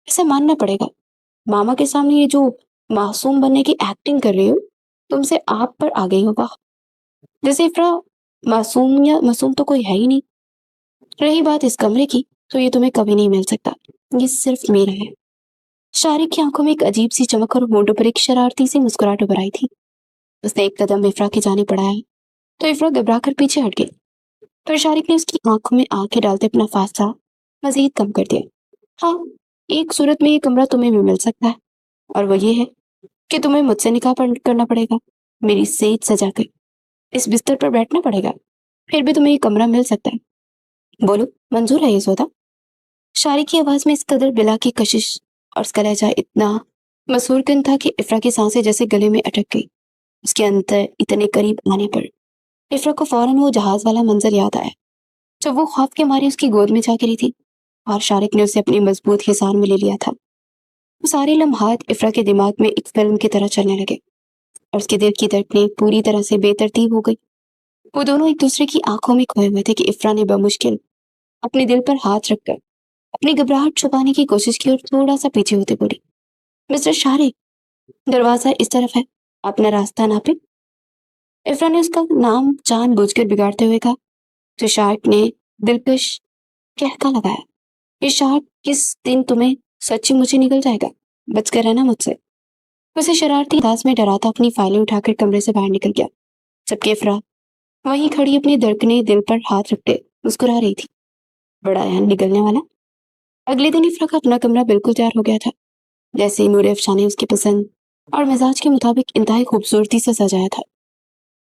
ऐसे मानना पड़ेगा, मामा के सामने ये जो मासूम बनने की एक्टिंग कर रही हो, तुमसे आप पर आ गई होगा। जैसे इफ्रा मासूम या मासूम तो कोई है ही नहीं। रही बात इस कमरे की, तो ये तुम्हें कभी नहीं मिल सकता, ये सिर्फ मेरा है। शारिक की आंखों में एक अजीब सी चमक और होंठों पर एक शरारती सी मुस्कुराहट उभर आई थी। उसने एक कदम इफ्रा की जाने बढ़ाया तो इफ्रा घबरा कर पीछे हट गई, पर शारिक ने उसकी आंखों में आंखें डालते अपना फासला मजीद कम कर दिया। हाँ, एक सूरत में ये कमरा तुम्हें भी मिल सकता है, और वो ये है कि तुम्हें मुझसे करना पड़ेगा, मेरी सेज सजाकर इस बिस्तर पर बैठना पड़ेगा, फिर भी तुम्हें ये कमरा मिल सकता है। बोलो, मंजूर है ये सौदा? शारिक की आवाज में इस कदर बिला की कशिश और उसका लहजा इतना मसूरकन था कि इफ्रा की सांसें जैसे गले में अटक गई। उसके अंदर इतने करीब आने पर इफ्रा को फौरन वो जहाज वाला मंजर याद आया, जब वो खौफ के मारे उसकी गोद में जा गिरी थी और शारिक ने उसे अपनी मजबूत हिसार में ले लिया था। वो सारे लम्हात इफ्रा के दिमाग में एक फिल्म की तरह चलने लगे और उसके दिल की धड़कनें पूरी तरह से बेतरतीब हो गई। वो दोनों एक दूसरे की आंखों में खोए हुए थे कि इफ्रा ने बमुश्किल अपने दिल पर हाथ रखकर अपनी घबराहट छुपाने की कोशिश की और थोड़ा सा पीछे होते बोली, मिस्टर शारिक, दरवाजा इस तरफ है, अपना रास्ता नापे। इफ्रा ने उसका नाम जानबूझकर बिगाड़ते हुए कहा, तो शार्क ने दिलकश कहका लगाया, ये शार्क किस दिन तुम्हें सच्ची मुझे निकल जाएगा, बचकर रहना मुझसे। उसे शरारती अंदाज में डराता अपनी फाइलें उठाकर कमरे से बाहर निकल गया, जबकि इफ्रा वहीं खड़ी अपने धड़कने दिल पर हाथ रखते मुस्कुरा रही थी। बड़ा यान निकलने वाला। अगले दिन इफ्रा का अपना कमरा बिल्कुल तैयार हो गया था, जैसे नूर अफशा ने उसकी पसंद और मिजाज के मुताबिक इंतहाई खूबसूरती से सजाया था।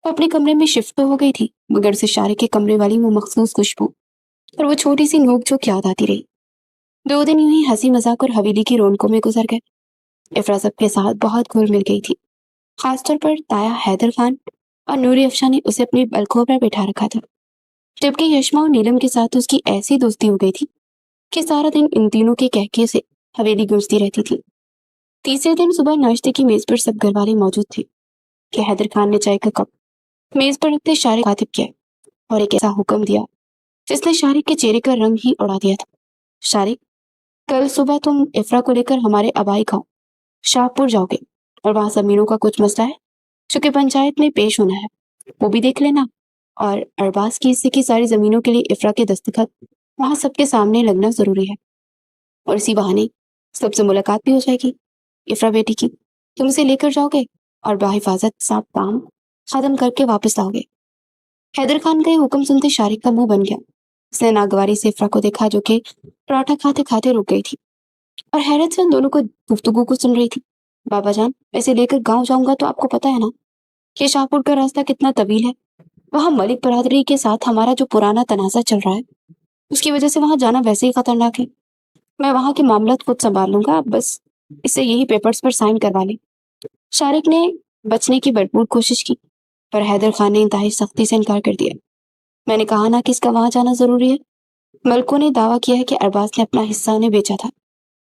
वो अपने कमरे में शिफ्ट तो हो गई थी, मगर उसे शारिक के कमरे वाली वो मखसूस खुशबू और वो छोटी सी नोक-झोंक याद आती रही। 2 दिन यूं ही हंसी मजाक और हवेली की रौनकों में गुजर गए। इफ्रा सबके साथ बहुत घुल मिल गई थी। खास तौर पर ताया हैदर खान और नूरी अफशा ने उसे अपने पलकों पर बिठा रखा था, जबकि यशमा और नीलम के साथ उसकी ऐसी दोस्ती हो गई थी कि सारा दिन इन तीनों के कहके से हवेली गूंजती रहती थी। तीसरे दिन सुबह नाश्ते की मेज पर सब घर वाले मौजूद थे कि हैदर खान ने चाय का कप मेज पर रखते शारिक को खातिब किया और एक ऐसा हुक्म दिया जिसने शारिक के चेहरे का रंग ही उड़ा दिया था। शारिक, कल सुबह तुम इफ्रा को लेकर हमारे आबाई गांव शाहपुर जाओगे और वहां जमीनों का कुछ मसला है जो कि पंचायत में पेश होना है, वो भी देख लेना। और अरबाज की हिस्से की सारी जमीनों के लिए इफ्रा के दस्तखत वहां सबके सामने लगना जरूरी है और इसी बहाने सबसे मुलाकात भी हो जाएगी। इफ्रा बेटी की तुम उसे लेकर जाओगे और बाहिफाजत सब काम खत्म करके वापस लाओगे। हैदर खान का ये हुक्म सुनते शारिक का मुंह बन गया। उसने नागवारी से इफ्रा को देखा जो कि पराठा खाते खाते रुक गई थी और हैरत से उन दोनों को गुफ्तगू को सुन रही थी। बाबा जान, ऐसे लेकर गांव जाऊंगा तो आपको पता है ना कि शाहपुर का रास्ता कितना तवील है। वहां मलिक बरादरी के साथ हमारा जो पुराना तनाजा चल रहा है, उसकी वजह से वहां जाना वैसे ही खतरनाक है। मैं वहां के मामला खुद संभाल लूंगा, आप बस इससे यही पेपर्स पर साइन करवा लें। शारिक ने बचने की भरपूर कोशिश की, पर हैदर खान ने इंतहाई सख्ती से इनकार कर दिया। मैंने कहा ना कि इसका वहां जाना जरूरी है। मलकों ने दावा किया है कि अरबाज ने अपना हिस्सा उन्हें बेचा था।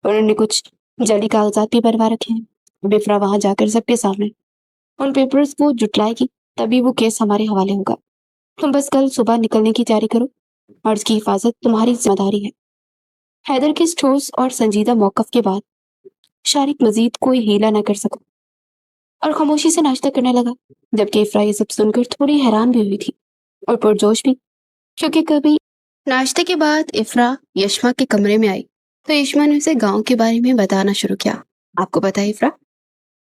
उन्होंने कुछ जली कागजात भी बनवा रखे हैं। बिफरा वहां जाकर सबके सामने उन पेपर्स को जुटलाएगी, तभी वो केस हमारे हवाले होगा। तुम बस कल सुबह निकलने की तैयारी करो और उसकी हिफाजत तुम्हारी जिम्मेदारी है। हैदर के इस ठोस और संजीदा मौकफ के बाद शारिक मजीद कोई हीला न कर सका और खामोशी से नाश्ता करने लगा, जबकि इफ्रा ये सब सुनकर थोड़ी हैरान भी हुई थी और पुरजोश भी, क्योंकि कभी नाश्ते के बाद इफ्रा यशमा के कमरे में आई तो यशमा ने उसे गांव के बारे में बताना शुरू किया। आपको पता है इफ्रा,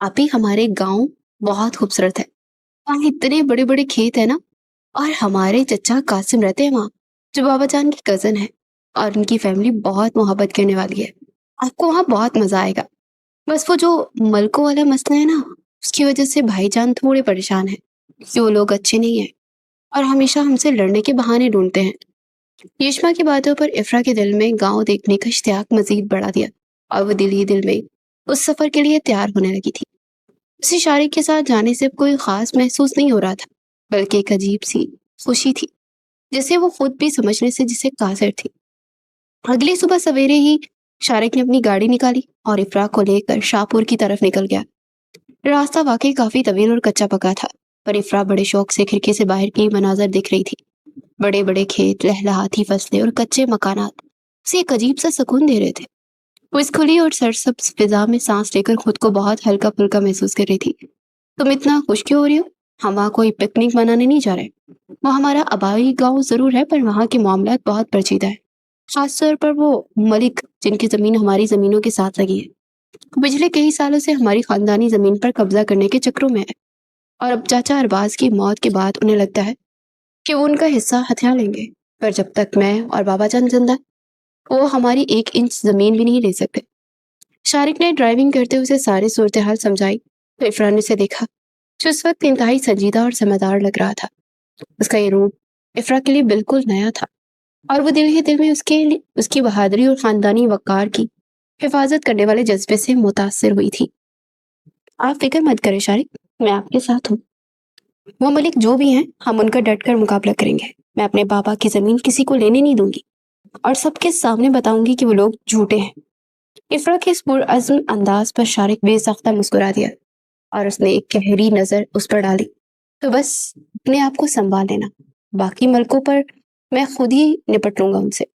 आप ही हमारे गांव बहुत खूबसूरत है। वहाँ इतने बड़े बड़े खेत है ना, और हमारे चचा कासिम रहते हैं वहाँ, जो बाबा जान की कजन है, और उनकी फैमिली बहुत मोहब्बत करने वाली है। आपको वहाँ बहुत मजा आएगा। बस वो जो मलकों वाला मसला है ना, उसकी वजह से भाईजान थोड़े परेशान है कि वो लोग अच्छे नहीं है और हमेशा हमसे लड़ने के बहाने ढूंढते हैं। यशमा की बातों पर इफ्रा के दिल में गांव देखने का इश्तियाक मजीद बढ़ा दिया और वो दिल ही दिल में उस सफर के लिए तैयार होने लगी थी। उसे शारिक के साथ जाने से कोई खास महसूस नहीं हो रहा था, बल्कि एक अजीब सी खुशी थी जिसे वो खुद भी समझने से जिसे कासिर थी। अगली सुबह सवेरे ही शारिक ने अपनी गाड़ी निकाली और इफ्रा को लेकर शाहपुर की तरफ निकल गया। रास्ता वाकई काफी तवील और कच्चा पका था, पर इफ्रा बड़े शौक से खिड़की से बाहर की मनाजर दिख रही थी। बड़े बड़े खेत, लहलहाती फसलें और कच्चे मकानात उसे एक अजीब सा सुकून दे रहे थे। वो इस खुली और सरसब्ज फिजा में सांस लेकर खुद को बहुत हल्का फुल्का महसूस कर रही थी। तुम इतना खुश क्यों हो रही हो? हम वहाँ कोई पिकनिक मनाने नहीं जा रहे। वो हमारा आबाई गांव जरूर है, पर वहाँ के मामला बहुत पेचीदा है। खासतौर पर वो मलिक जिनकी जमीन हमारी जमीनों के साथ लगी है, वो पिछले कई सालों से हमारी खानदानी जमीन पर कब्जा करने के चक्रों में है। और अब चाचा अरबाज की मौत के बाद उन्हें लगता है कि वो उनका हिस्सा हथिया लेंगे, पर जब तक मैं और बाबा जान जिंदा है, वो हमारी 1 इंच जमीन भी नहीं ले सकते। शारिक ने ड्राइविंग करते हुए उसे सारी सूरत हाल समझाई तो इफरान ने उसे देखा, जो उस वक्त इंतहाई संजीदा और समझदार लग रहा था। उसका ये रूप इफ्रा के लिए बिल्कुल नया था और वो दिल ही दिल में उसकी बहादुरी और खानदानी वकार की हिफाजत करने वाले जज्बे से मुतासिर हुई थी। आप फिक्र मत करें शारिक, मैं आपके साथ हूँ। वो मलिक जो भी हैं, हम उनका डट कर मुकाबला करेंगे। मैं अपने बाबा की जमीन किसी को लेने नहीं दूंगी और सबके सामने बताऊंगी कि वो लोग झूठे हैं। इफ्रा के इस पुरअज़्म अंदाज पर शारिक बेसाख्ता मुस्कुरा दिया और उसने एक गहरी नजर उस पर डाली। तो बस अपने आप को संभाल लेना, बाकी मलकों पर मैं खुद ही निपट लूंगा उनसे।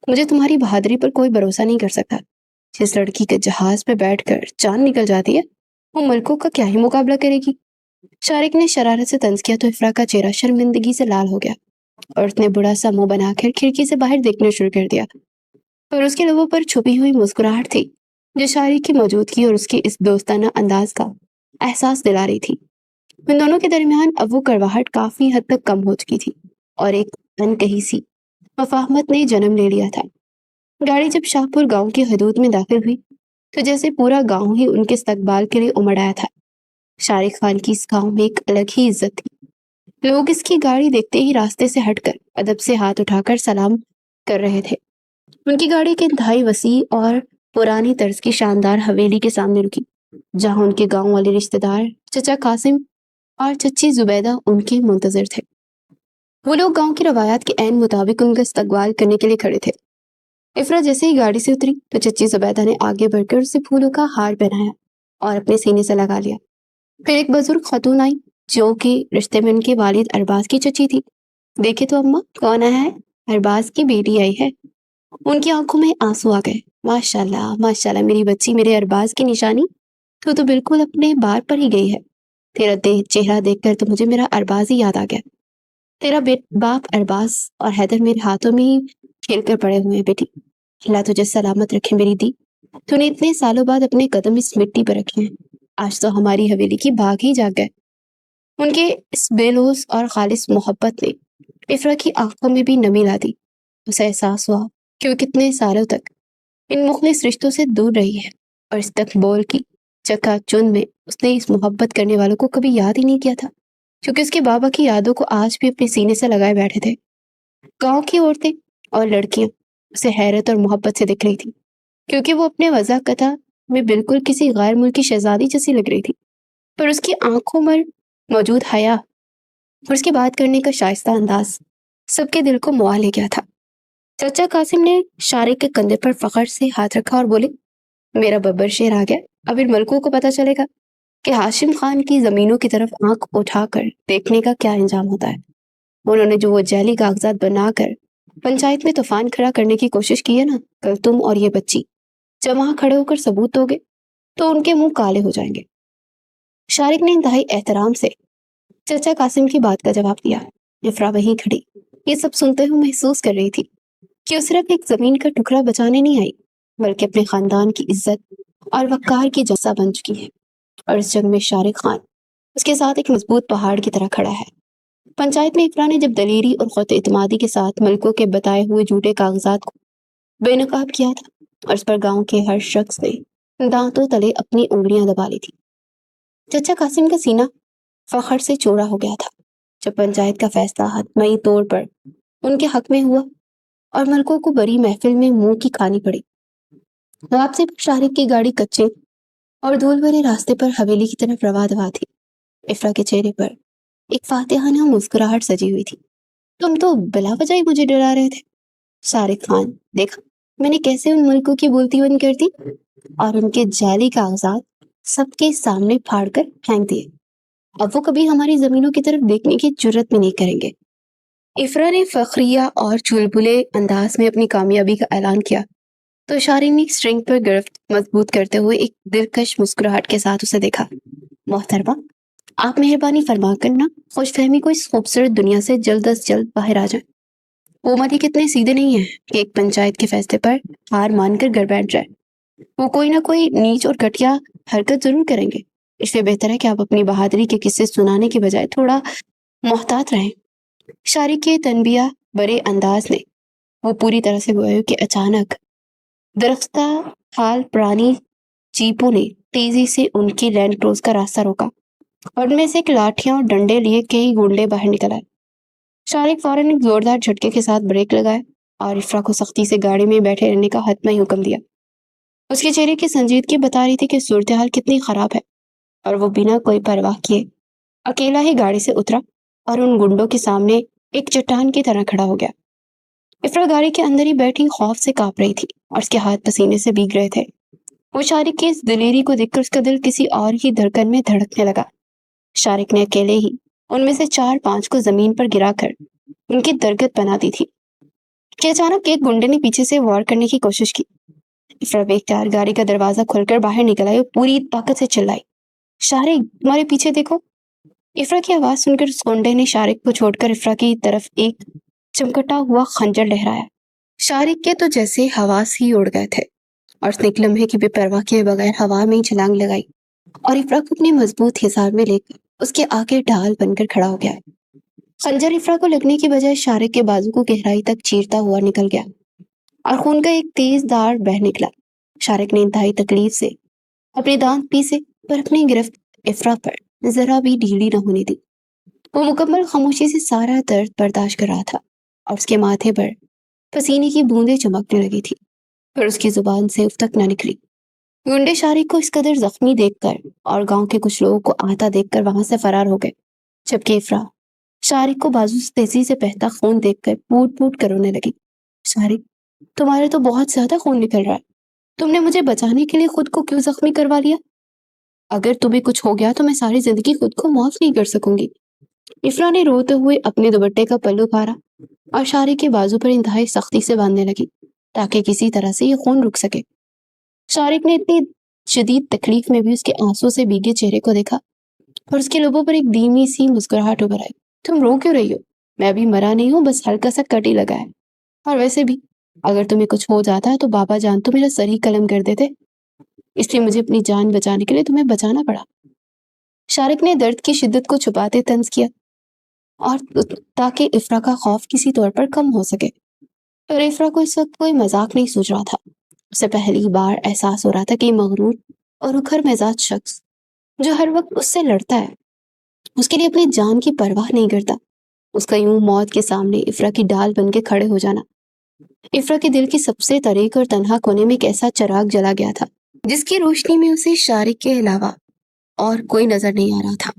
मुझे तुम्हारी बहादुरी पर कोई भरोसा नहीं कर सकता। जिस लड़की के जहाज पे बैठकर जान निकल जाती है, वो मलकों का क्या ही मुकाबला करेगी। शारिक ने शरारत से तंज किया तो इफ्रा का चेहरा शर्मिंदगी से लाल हो गया और उसने बुरा सा मुंह बनाकर खिड़की से बाहर देखना शुरू कर दिया। पर उसके लबों पर छुपी हुई मुस्कुराहट थी जो शारिक की मौजूदगी और उसके इस दोस्ताना अंदाज का एहसास दिला रही थी। उन दोनों के दरमियान अब वो कड़वाहट काफी हद तक कम हो चुकी थी और एक अनकही सी मफाहमत ने जन्म ले लिया था। गाड़ी जब शाहपुर गांव की हदूद में दाखिल हुई तो जैसे पूरा गांव ही उनके इस्तकबाल के लिए उमड़ आया था। शारिक खान की इस गांव में एक अलग ही इज्जत थी। लोग इसकी गाड़ी देखते ही रास्ते से हटकर अदब से हाथ उठाकर सलाम कर रहे थे। उनकी गाड़ी के इंतहाई वसी और पुरानी तर्ज की शानदार हवेली के सामने रुकी जहाँ उनके गांव वाले रिश्तेदार चचा कासिम और चची जुबैदा उनके मुंतजर थे। वो लोग गांव की रवायात के ऐन मुताबिक उनका इस्तकबाल करने के लिए खड़े थे। इफरा जैसे ही गाड़ी से उतरी तो चची जुबैदा ने आगे बढ़कर उसे फूलों का हार पहनाया और अपने सीने से लगा लिया। फिर एक बुजुर्ग खातून आई जो कि रिश्ते में उनके वालिद अरबाज की चची थी। देखे तो अम्मा, कौन आया है? अरबाज की बेटी आई है। उनकी आंखों में आंसू आ गए। माशाल्लाह माशाल्लाह, मेरी बच्ची, मेरे अरबाज की निशानी। तो बिल्कुल अपने बार पर ही गई है। तेरा चेहरा देखकर तो मुझे मेरा अरबाज ही याद आ गया। तेरा बाप अरबाज और हैदर मेरे हाथों में ही खेल कर पड़े हुए हैं बेटी। अल्लाह तुझे सलामत रखे मेरी दी। तूने इतने सालों बाद अपने कदम इस मिट्टी पर रखे हैं। आज तो हमारी हवेली की भाग ही जाग गए। उनके इस बेलौस और खालिस मोहब्बत ने इफरा की आंखों में भी नमी ला दी। उसे एहसास हुआ कि वो कितने सालों तक इन मुखलिस रिश्तों से दूर रही है और इस तकबोल की चकाचौंध में उसने इस मोहब्बत करने वालों को कभी याद ही नहीं किया था, क्योंकि उसके बाबा की यादों को आज भी अपने सीने से लगाए बैठे थे। गांव की औरतें और लड़कियां उसे हैरत और मोहब्बत से देख रही थी, क्योंकि वो अपने वज़ाकता में बिल्कुल किसी गैर मुल्की शहजादी जैसी लग रही थी। पर उसकी आंखों में मौजूद हया और उसकी बात करने का शाइस्ता अंदाज सबके दिल को मुआ ले गया था। चाचा कासिम ने शारिक के कंधे पर फखर से हाथ रखा और बोले, मेरा बब्बर शेर आ गया। अब इन मलकों को पता चलेगा कि हाशिम खान की जमीनों की तरफ आंख उठाकर देखने का क्या अंजाम होता है। उन्होंने जो वो जैली कागजात बनाकर पंचायत में तूफान खड़ा करने की कोशिश की है ना, कल तुम और ये बच्ची जब वहां खड़े होकर सबूत दोगे तो उनके मुंह काले हो जाएंगे। शारिक ने इंतहाई एहतराम से चाचा कासिम की बात का जवाब दिया। इफरा वहीं खड़ी ये सब सुनते हुए महसूस कर रही थी कि वो सिर्फ एक जमीन का टुकड़ा बचाने नहीं आई, बल्कि अपने खानदान की इज्जत और वक़ार की जस्सा बन चुकी है। और इस जंग में शारिक खान उसके साथ एक मजबूत पहाड़ की तरह खड़ा है। पंचायत में इफरा ने जब दलेरी और खुद इत्मीनादी के साथ मलकों के बताए हुए झूठे कागजात को बेनकाब किया था और इस पर गांव के हर शख्स ने दांतों तले अपनी उंगलियां दबा ली थी। चचा कासिम का सीना फखर से चौड़ा हो गया था जब पंचायत का फैसला हतमी तौर पर उनके हक में हुआ और मलकों को बड़ी महफिल में मुंह की खानी पड़ी। वापसी पर शारिक की गाड़ी कच्चे और धूल भरे रास्ते पर हवेली की तरफ रवा दवा थी। इफरा के चेहरे पर एक फातिहाना मुस्कुराहट सजी हुई थी। तुम तो बिला वजह ही मुझे डरा रहे थे। शारिक खान, देखा मैंने कैसे उन मुल्कों की बोलती बंद कर दी और उनके जाली कागजात सबके सामने फाड़ कर फेंक दिए। अब वो कभी हमारी जमीनों की तरफ देखने की जुर्रत भी नहीं करेंगे। इफरा ने फखरिया और चुलबुले अंदाज में अपनी कामयाबी का ऐलान किया तो शारिक ने स्ट्रिंग पर गिरफ्त मजबूत करते हुए एक दिलकश मुस्कुराहट के साथ उसे देखा। मोहतरमा, आप मेहरबानी फरमा कर ना खुशफहमी को इस खूबसूरत दुनिया से जल्द अज जल्द बाहर आ जाए। वो मती कितने सीधे नहीं है कि एक पंचायत के फैसले पर हार मानकर घर बैठ जाए। वो कोई ना कोई नीच और घटिया हरकत जरूर करेंगे। इसलिए बेहतर है कि आप अपनी बहादुरी के किस्से सुनाने के बजाय थोड़ा मोहतात रहें। शारिक के तनबिया बड़े अंदाज ने वो पूरी तरह से गोया कि अचानक दरख्ता हाल पुरानी जीपों ने तेजी से उनकी लैंड क्रूज का रास्ता रोका और उनमें से एक लाठियां और डंडे लिए कई गुंडे बाहर निकल आए। शारिक फौरन एक जोरदार झटके के साथ ब्रेक लगाए और इफ्रा को सख्ती से गाड़ी में बैठे रहने का हतमी हुक्म दिया। उसके चेहरे की संजीदगी बता रही थी कि सूरत हाल कितनी खराब है और वो बिना कोई परवाह किए अकेला ही गाड़ी से उतरा और उन गुंडों के सामने एक चट्टान की तरह खड़ा हो गया। इफ्रा गाड़ी के अंदर ही बैठी खौफ से कांप रही थी और उसके हाथ पसीने से भीग रहे थे। वो शारिक की इस दिलेरी को देखकर उसका दिल किसी और ही धड़कन में धड़कने लगा। शारिक ने अकेले ही उनमें से 4-5 को जमीन पर गिराकर उनकी दरगत बना दी थी कि अचानक एक गुंडे ने पीछे से वार करने की कोशिश की। इफ्रा बेख्तियार गाड़ी का दरवाजा खोलकर बाहर निकल आई और पूरी ताकत से चिल्लाई, शारिक, तुम्हारे पीछे देखो। इफ्रा की आवाज सुनकर उस गुंडे ने शारिक को छोड़कर इफ्रा की तरफ एक चमकता हुआ खंजर लहराया। शारिक के तो जैसे हवास ही उड़ गए थे और उसने एक लम्हे की बेपरवाह किए बगैर हवा में ही छलांग लगाई और इफ्रा को अपने मजबूत हिसाब में लेकर उसके आगे ढाल बनकर खड़ा हो गया। खंजर इफ्रा को लगने की बजाय शारिक के बाजू को गहराई तक चीरता हुआ निकल गया और खून का एक तेज धार बह निकला। शारिक ने इंतहाई तकलीफ से अपने दांत पीसे पर अपनी गिरफ्त इफ्रा पर जरा भी ढीली न होने दी। वो मुकम्मल खामोशी से सारा दर्द बर्दाश्त कर रहा था और उसके माथे पर पसीने की बूंदें चमकने लगी थी, पर उसकी जुबान से उफ तक न निकली। गुंडे शारिक को इस कदर जख्मी देखकर और गांव के कुछ लोगों को आता देखकर वहां से फरार हो गए, जबकि इफ्रा शारिक को बाजू से तेजी से बहता खून देखकर फूट फूट कर रोने लगी। शारिक, तुम्हारे तो बहुत ज्यादा खून निकल रहा है। तुमने मुझे बचाने के लिए खुद को क्यों जख्मी करवा लिया? अगर तुम्हें कुछ हो गया तो मैं सारी जिंदगी खुद को माफ नहीं कर सकूंगी। इफ्रा ने रोते हुए अपने दुपट्टे का पल्लू फाड़ा और शारिक के बाजू पर इंतहाई सख्ती से बांधने लगी, ताकि किसी तरह से ये खून रुक सके। शारिक ने इतनी शदीद तकलीफ में भी उसके आंसू से भीगे चेहरे को देखा और उसके लबों पर एक धीमी सी मुस्कुराहट उभर आई। तुम रो क्यों रही हो? मैं अभी मरा नहीं हूँ, बस हल्का सा कट ही लगा है। और वैसे भी अगर तुम्हें कुछ हो जाता है तो बाबा जान तो मेरा सर ही कलम कर देते, इसलिए मुझे अपनी जान बचाने के लिए तुम्हें बचाना पड़ा। शारिक ने दर्द की शिद्दत को छुपाते तंज किया और ताकि इफ्रा का खौफ किसी तौर पर कम हो सके। पर इफ्रा को इस वक्त कोई मजाक नहीं सूझ रहा था। उसे पहली बार एहसास हो रहा था कि मगरूर और उखर मिजाज शख्स जो हर वक्त उससे लड़ता है, उसके लिए अपनी जान की परवाह नहीं करता, उसका यूं मौत के सामने इफ्रा की डाल बन के खड़े हो जाना इफ्रा के दिल की सबसे तरीक और तन्हा कोने में एक ऐसा चिराग जला गया था जिसकी रोशनी में उसे शारिक के अलावा और कोई नजर नहीं आ रहा था।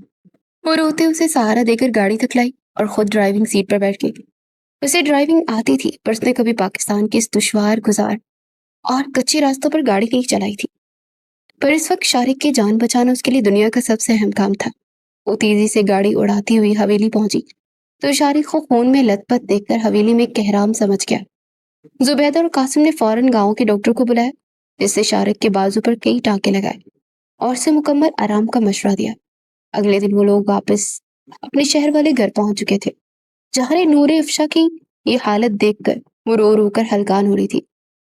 वो रोते उसे सहारा देकर गाड़ी तक लाई और खुद ड्राइविंग सीट पर बैठ गई। उसे ड्राइविंग आती थी, पर उसने कभी पाकिस्तान के इस दुश्वार गुजार और कच्चे रास्तों पर गाड़ी नहीं चलाई थी। पर इस वक्त शारिक की जान बचाना उसके लिए दुनिया का सबसे अहम काम था। वो तेजी से गाड़ी उड़ाती हुई हवेली पहुंची तो शारिक को खून में लथपथ देखकर हवेली में कहराम समझ गया। जुबैदा और कासिम ने फौरन गांव के डॉक्टर को बुलाया, जिससे शारिक के बाजू पर कई टांके लगाए और उसे मुकम्मल आराम का मशवरा दिया। अगले दिन वो लोग वापस अपने शहर वाले घर पहुंच चुके थे, जहाँ नूर अफशा की ये हालत देखकर वो रो रो कर हलकान हो रही थी,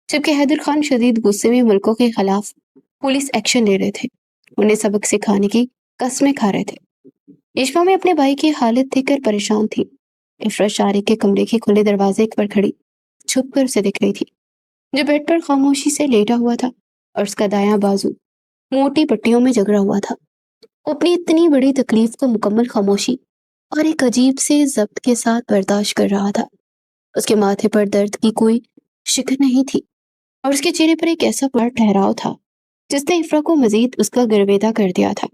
जबकि हैदर खान शदीद गुस्से में मुल्कों के खिलाफ पुलिस एक्शन ले रहे थे, उन्हें सबक सिखाने की कस्में खा रहे थे। इश्मा में अपने भाई की हालत देखकर परेशान थी। इफरा शारिक के कमरे के खुले दरवाजे पर खड़ी छुप कर उसे देख रही थी, जो बेड पर खामोशी से लेटा हुआ था और उसका दायां बाजू मोटी पट्टियों में जगड़ा हुआ था। वो अपनी इतनी बड़ी तकलीफ को मुकम्मल खामोशी और एक अजीब से जब्त के साथ बर्दाश्त कर रहा था। उसके माथे पर दर्द की कोई शिकन नहीं थी और उसके चेहरे पर एक ऐसा बड़ा ठहराव था जिसने इफ्रा को मजीद उसका गर्वेदा कर दिया था।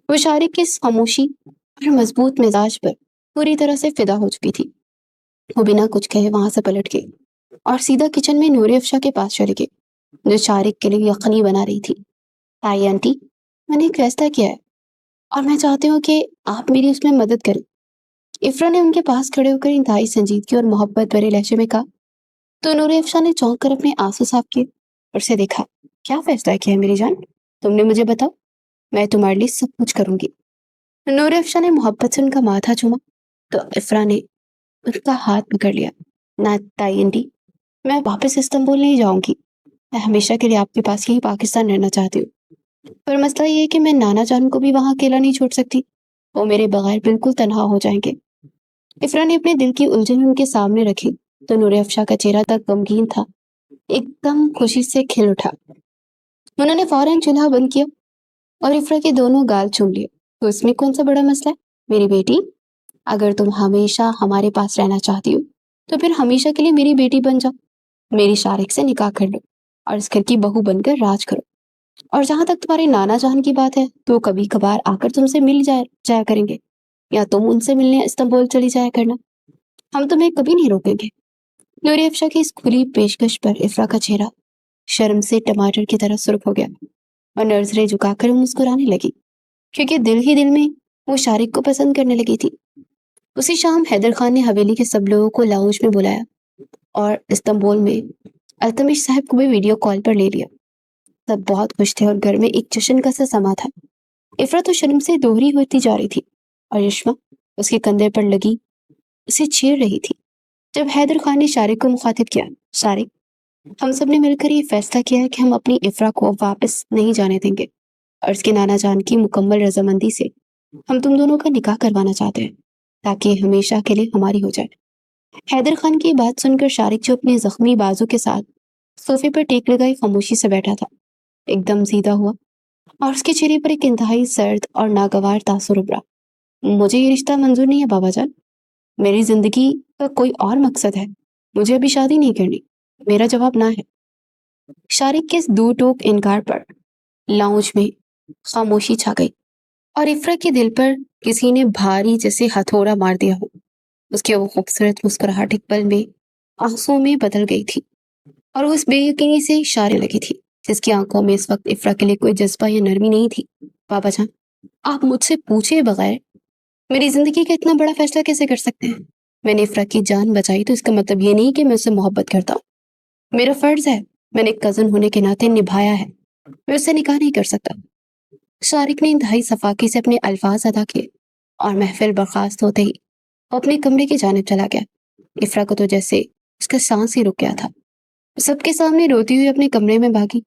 वो शारिक की इस खामोशी और मजबूत मिजाज पर पूरी तरह से फिदा हो चुकी थी। वो बिना कुछ कहे वहां से पलट गई और सीधा किचन में नूर अफशा के पास चली गई, जो शारिक के लिए यखनी बना रही थी। ताई आंटी, मैंने एक फैसला किया है और मैं चाहती हूँ कि आप मेरी उसमें मदद करें। इफ्रा ने उनके पास खड़े होकर इंतहाई संजीदगी और मोहब्बत भरे लहजे में कहा। तो नूर अफशा ने चौंक कर अपने आंसू साफ किए और उसे देखा। क्या फैसला किया है मेरी जान? तुमने मुझे बताओ, मैं तुम्हारे लिए सब कुछ करूंगी। नूर अफशा ने मोहब्बत से उनका माथा चूमा तो इफ्रा ने उनका हाथ पकड़ लिया। ना ताई आंटी, मैं वापस इस्तांबुल नहीं जाऊंगी। मैं हमेशा के लिए आपके पास यही पाकिस्तान रहना चाहती हूँ। पर मसला ये है कि मैं नाना जान को भी वहां अकेला नहीं छोड़ सकती। वो मेरे बगैर बिल्कुल तन्हा हो जाएंगे। इफ्रा ने अपने दिल की उलझन उनके सामने रखी तो नूर अफशा का चेहरा तक गमगीन था, एकदम खुशी से खिल उठा। उन्होंने फौरन चूल्हा बंद किया और इफ्रा के दोनों गाल चूम लिए। तो इसमें कौन सा बड़ा मसला है मेरी बेटी? अगर तुम हमेशा हमारे पास रहना चाहती हो तो फिर हमेशा के लिए मेरी बेटी बन जाओ। मेरी शारिक से निकाह कर लो और इस घर की बहू बनकर राज करो। और जहां तक तुम्हारे नाना जान की बात है, तो कभी कभार आकर तुमसे मिल जाया करेंगे, या तुम उनसे मिलने इस्तांबुल चली जाया करना। हम तुम्हें कभी नहीं रोकेंगे। नूर अफशा की इस खुली पेशकश पर इफ्रा का चेहरा शर्म से टमाटर की तरह सुर्ख हो गया और नजरें झुकाकर वो मुस्कुराने लगी, क्योंकि दिल ही दिल में वो शारिक को पसंद करने लगी थी। उसी शाम हैदर खान ने हवेली के सब लोगों को लाउंज में बुलाया और इस्तांबुल में अल्तमिश साहब को भी वीडियो कॉल पर ले लिया। सब बहुत खुश थे और घर में एक जश्न का सा समा था। इफरा तो शर्म से दोहरी होती जा रही थी और यशमा उसके कंधे पर लगी उसे छेड़ रही थी। जब हैदर खान ने शारिक को मुखातिब किया, शारिक, हम सब ने मिलकर ये फैसला किया है कि हम अपनी इफरा को वापस नहीं जाने देंगे और इसके नाना जान की मुकम्मल रजामंदी से हम तुम दोनों का निकाह करवाना चाहते हैं, ताकि ये हमेशा के लिए हमारी हो जाए। हैदर खान की बात सुनकर शारिक, जो अपने जख्मी बाजू के साथ सोफे पर टेक लगाई खामोशी से बैठा था, एकदम सीधा हुआ और उसके चेहरे पर एक इंतहाई सर्द और नागवार तासुर उभरा। मुझे ये रिश्ता मंजूर नहीं है बाबा जान। मेरी जिंदगी का कोई और मकसद है। मुझे अभी शादी नहीं करनी। मेरा जवाब ना है। शारिक के इस दो टोक इनकार पर लाउंज में खामोशी छा गई और इफ्रा के दिल पर किसी ने भारी जैसे हथौड़ा मार दिया हो। उसकी वो खूबसूरत मुस्कुराहट एक पल में आंसुओं में बदल गई थी और उस बेयकीनी से इशारे लगी थी जिसकी आंखों में इस वक्त इफ्रा के लिए कोई जज्बा या नरमी नहीं थी। पापा जान, आप मुझसे पूछे बगैर मेरी जिंदगी का इतना बड़ा फैसला कैसे कर सकते हैं? मैंने इफ्रा की जान बचाई तो इसका मतलब ये नहीं कि मैं उससे मोहब्बत करता हूँ। मेरा फर्ज है, मैंने एक कजन होने के नाते निभाया है। मैं उससे निकाह नहीं कर सकता। शारिक ने इंतहाई सफाकी से अपने अल्फाज अदा किए और महफिल बर्खास्त होते ही वो अपने कमरे की जानिब चला गया। इफ्रा को तो जैसे उसका सांस ही रुक गया था। वो सबके सामने रोती हुई अपने कमरे में भागी।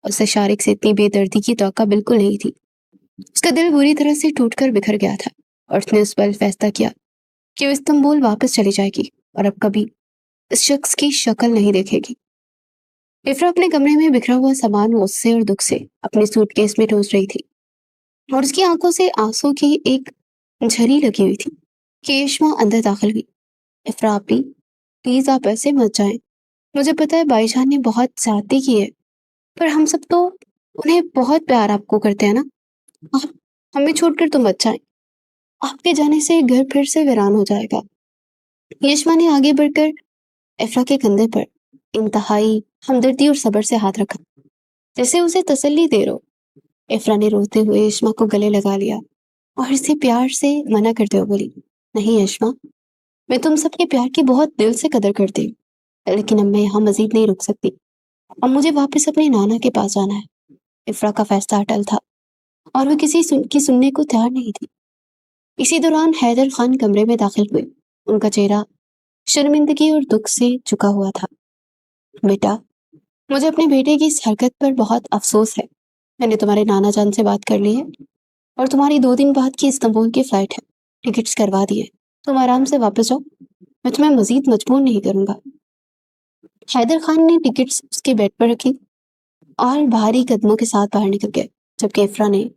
उसे शारिक से इतनी बेदर्दी की तौका बिल्कुल नहीं थी। उसका दिल बुरी तरह से टूटकर बिखर गया था और उसने उस पल फैसला किया कि वो इस्तांबुल वापस चली जाएगी और अब कभी इस शख्स की शक्ल नहीं देखेगी। इफ्रा अपने कमरे में बिखरा हुआ सामान गुस्से और दुख से अपने सूटकेस में ठूंस रही थी और उसकी आंखों से आंसू की एक झरी लगी हुई थी कि यशमा अंदर दाखिल हुई। इफ्रा आपी, प्लीज आप ऐसे मत जाएं। मुझे पता है भाईजान ने बहुत ज्यादती की है, पर हम सब तो उन्हें बहुत प्यार आपको करते हैं ना। आप हमें छोड़कर तो मत जाएं। आपके जाने से घर फिर से वीरान हो जाएगा। यशमा ने आगे बढ़कर इफ्रा के कंधे पर इंतहाई हमदर्दी और सब्र से हाथ रखा, जैसे उसे तसल्ली दे रहो। इफ्रा ने रोते हुए यशमा को गले लगा लिया और इसे प्यार से मना करते हुए बोली, नहीं यशमा, मैं तुम सबके प्यार की बहुत दिल से कदर करती हूँ, लेकिन अब मैं यहाँ मजीद नहीं रुक सकती। अब मुझे वापस अपने नाना के पास जाना है। इफ्रा का फैसला अटल था और वो की सुनने को तैयार नहीं थी। इसी दौरान हैदर खान कमरे में दाखिल हुए। उनका चेहरा शर्मिंदगी और दुख से झुका हुआ था। बेटा, मुझे अपने बेटे की इस हरकत पर बहुत अफसोस है। मैंने तुम्हारे नाना जान से बात कर ली है और तुम्हारी 2 दिन बाद की इस्तांबुल की फ्लाइट है। टिकट्स करवा दिए। तुम आराम से वापस जाओ। मैं तुम्हें मजीद मजबूर नहीं करूंगा। हैदर खान ने टिकट्स उसके बेड पर रखी और भारी कदमों के साथ बाहर निकल गए, जबकि इफ्रा ने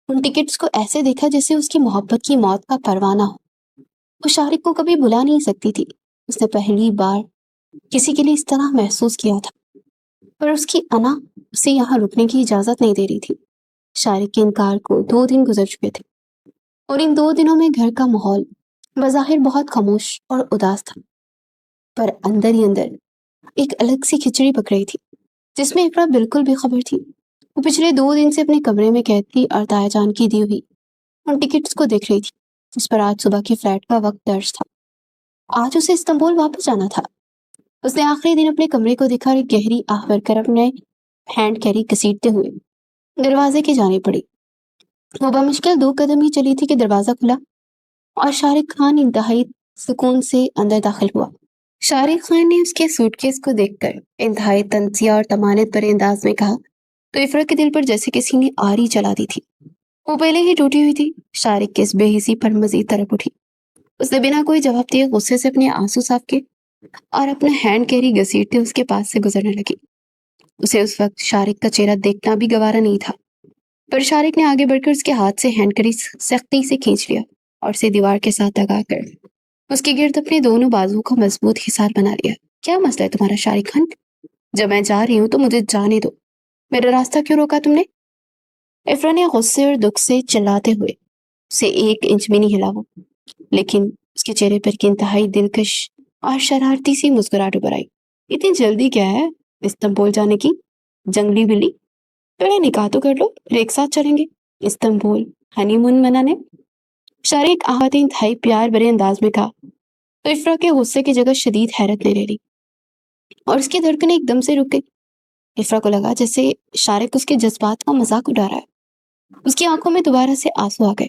उन टिकट्स को ऐसे देखा जैसे उसकी मोहब्बत की मौत का परवाना हो। वो शारिक को कभी बुला नहीं सकती थी। उसने पहली बार किसी के लिए इस तरह महसूस किया था, पर उसकी अना उसे यहाँ रुकने की इजाजत नहीं दे रही थी। शारिक के इनकार को 2 दिन गुजर चुके थे और इन 2 दिनों में घर का माहौल बज़ाहिर बहुत खामोश और उदास था, पर अंदर ही अंदर एक अलग सी खिचड़ी पक रही थी जिसमें इकरा बिल्कुल बेखबर थी। वो पिछले 2 दिन से अपने कमरे में कैद थी और तायाजान की दी हुई उन टिकट्स को देख रही थी जिस पर आज सुबह की फ्लाइट का वक्त दर्ज था। आज उसे इस्तांबुल वापस जाना था। उसने आखिरी दिन अपने कमरे को देखा और एक गहरी आह भरकर अपने हैंड कैरी घसीटते हुए दरवाजे की जाने पड़ी। वो बमुश्किल 2 कदम ही चली थी कि दरवाजा खुला और शारिक खान इंतहाई सुकून से अंदर दाखिल हुआ। शारिक खान ने उसके सूटकेस को देखकर इंतहाई तंजिया और तमानत भरे अंदाज में कहा तो इफरा के दिल पर जैसे किसी ने आरी चला दी थी। वो पहले ही टूटी हुई थी। शारिक के इस बेहिसी पर मजीद तरफ उठी। उसने बिना कोई जवाब दिए गुस्से से अपने आंसू साफ किए और अपना हैंड कैरी घसीटते उसके पास से गुजरने लगी। उसे उस वक्त शारिक का चेहरा देखना भी गवारा नहीं था, पर शारिक ने आगे बढ़कर उसके हाथ से हैंड कैरी सख्ती से खींच लिया और उसे दीवार के साथ लगाकर उसके गिर्द अपने दोनों बाजुओं का मजबूत हिसार बना लिया। क्या मसला है तुम्हारा शारिक खान? जब मैं जा रही हूँ तो मुझे जाने दो। मेरा रास्ता क्यों रोका तुमने? इफ्रा ने गुस्से और दुख से चिल्लाते हुए उसे 1 इंच भी नहीं हिला वो, लेकिन उसके चेहरे पर की इंतहाई दिलकश और शरारती सी मुस्कुराहट उभर आई। इतनी जल्दी क्या है इस्तांबुल जाने की, जंगली बिल्ली? पहले निकाह तो कर लो, फिर एक साथ चलेंगे इस्तांबुल हनीमून मनाने। शारिक आहत इंतहाई प्यार भरे अंदाज में कहा तो इफ्रा के गुस्से की जगह शदीद हैरत ने ले ली और उसकी धड़कनें एकदम से रुक गई। इफ्रा को लगा जैसे शारिक उसके जज्बात का मजाक उड़ा रहा है। उसकी आंखों में दोबारा से आंसू आ गए।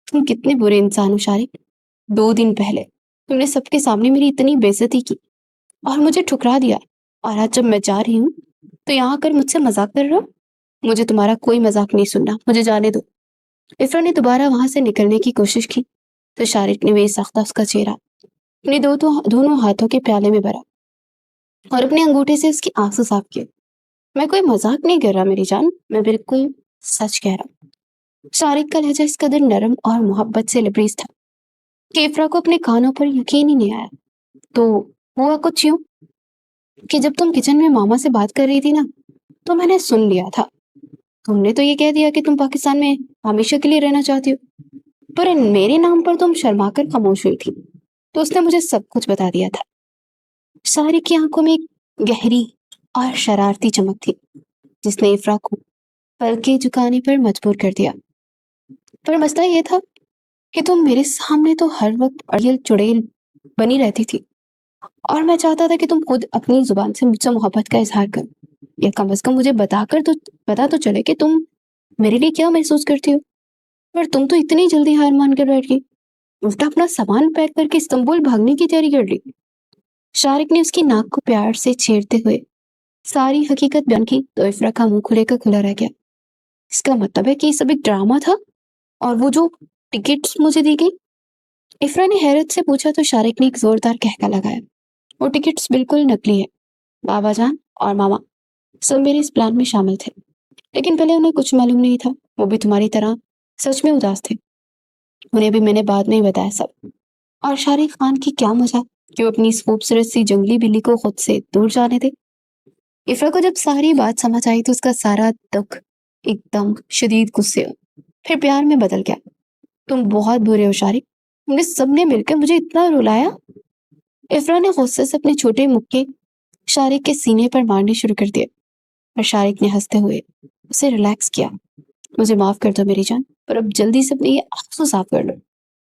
तुम कितने बुरे इंसान हो शारिक। 2 दिन पहले तुमने सबके सामने मेरी इतनी बेइज्जती की और मुझे ठुकरा दिया, और आज जब मैं जा रही हूँ तो यहाँ आकर मुझसे मजाक कर रहे हो। मुझे तुम्हारा कोई मजाक नहीं सुनना, मुझे जाने दो। इफ्रा ने दोबारा वहां से निकलने की कोशिश की तो शारिक ने बेसख्ता उसका चेहरा अपने दोनों हाथों के प्याले में भरा और अपने अंगूठे से उसकी आंसू साफ किए। मैं कोई मजाक नहीं कर रहा मेरी जान, मैं बिल्कुल सच कह रहा हूँ। शारिक का लहजा इस कदर नरम और मोहब्बत से लबरेज था कि इफ्रा को अपने कानों पर यकीन ही नहीं आया। तो हुआ कुछ यूं कि जब तुम किचन में मामा से बात कर रही थी ना, تو میں نے سن لیا تھا۔ تم نے تو یہ کہہ دیا کہ تم پاکستان میں ہمیشہ کے لیے رہنا چاہتی ہو، پر میرے نام پر تم شرما کر خاموش ہوئی تھی۔ تو اس نے مجھے سب کچھ بتا دیا تھا۔ شارق کی آنکھوں میں ایک گہری اور شرارتی چمک تھی جس نے افرا کو پلکیں جھکانے پر مجبور کر دیا۔ پر مسئلہ یہ تھا کہ تم میرے سامنے تو ہر وقت اڑیل چڑیل بنی رہتی تھی، اور میں چاہتا تھا کہ تم خود اپنی زبان سے مجھ سے محبت کا اظہار کرو، یا کم از کم مجھے بتا تو چلے کہ تم میرے لیے کیا محسوس کرتی ہو۔ پر تم تو اتنی جلدی ہار مان کر بیٹھ گئی، الٹا اپنا سامان پیک کر کے استنبول بھاگنے کی تیاری کر لی۔ شارق نے اس کی ناک کو پیار سے چھیڑتے ہوئے ساری حقیقت بیان کی تو افرا کا منہ کھلے کا کھلا رہ گیا۔ اس کا مطلب ہے کہ یہ سب ایک ڈرامہ تھا، اور وہ جو ٹکٹس مجھے دی گئی؟ افرا نے حیرت سے پوچھا تو شارق نے ایک زوردار کہکا لگایا۔ وہ ٹکٹس بالکل نکلی ہے، بابا جان اور ماما سب میرے اس پلان میں شامل تھے، لیکن پہلے انہیں کچھ معلوم نہیں تھا۔ وہ بھی تمہاری طرح سچ میں اداس تھے، انہیں بھی میں نے بعد میں ہی بتایا سب۔ اور شارق خان کی کیا مزہ کہ وہ اپنی اس خوبصورت سی جنگلی بلی کو خود سے دور جانے دے۔ افرا کو جب ساری بات سمجھ آئی تو اس کا سارا دکھ ایک دم شدید غصے پھر پیار میں بدل گیا۔ تم بہت برے ہو شارق، تم نے سب نے مل کر مجھے اتنا رلایا۔ افرا نے غصے سے اپنے چھوٹے مکے شارق کے سینے پر مارنے شروع کر دیے، اور شارق نے ہنستے ہوئے اسے ریلیکس کیا۔ مجھے معاف کر دو میری جان، پر اب جلدی سے اپنے یہ آنسو صاف کر لو،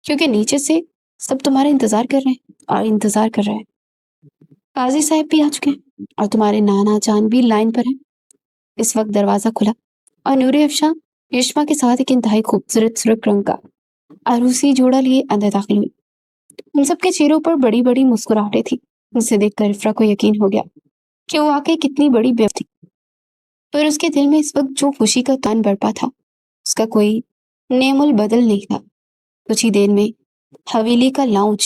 کیونکہ نیچے سے سب تمہارا انتظار کر رہے ہیں اور انتظار کر رہے ہیں۔ قاضی صاحب بھی آ چکے ہیں اور تمہارے نانا جان بھی لائن پر ہیں۔ اس وقت دروازہ کھلا اور نور افشاں یشما کے ساتھ ایک انتہائی خوبصورت سرخ رنگ کا عروسی جوڑا لیے اندر داخل ہوئی۔ ان سب کے چہروں پر بڑی بڑی مسکراہٹیں تھی، جسے دیکھ کر افرا کو یقین ہو گیا کہ وہ واقعی کتنی بڑی بیوہ تھی۔ پر اس کے دل میں اس وقت جو خوشی کا تان برپا تھا اس کا کوئی نعم البدل نہیں تھا۔ کچھ ہی دیر میں حویلی کا لاؤنج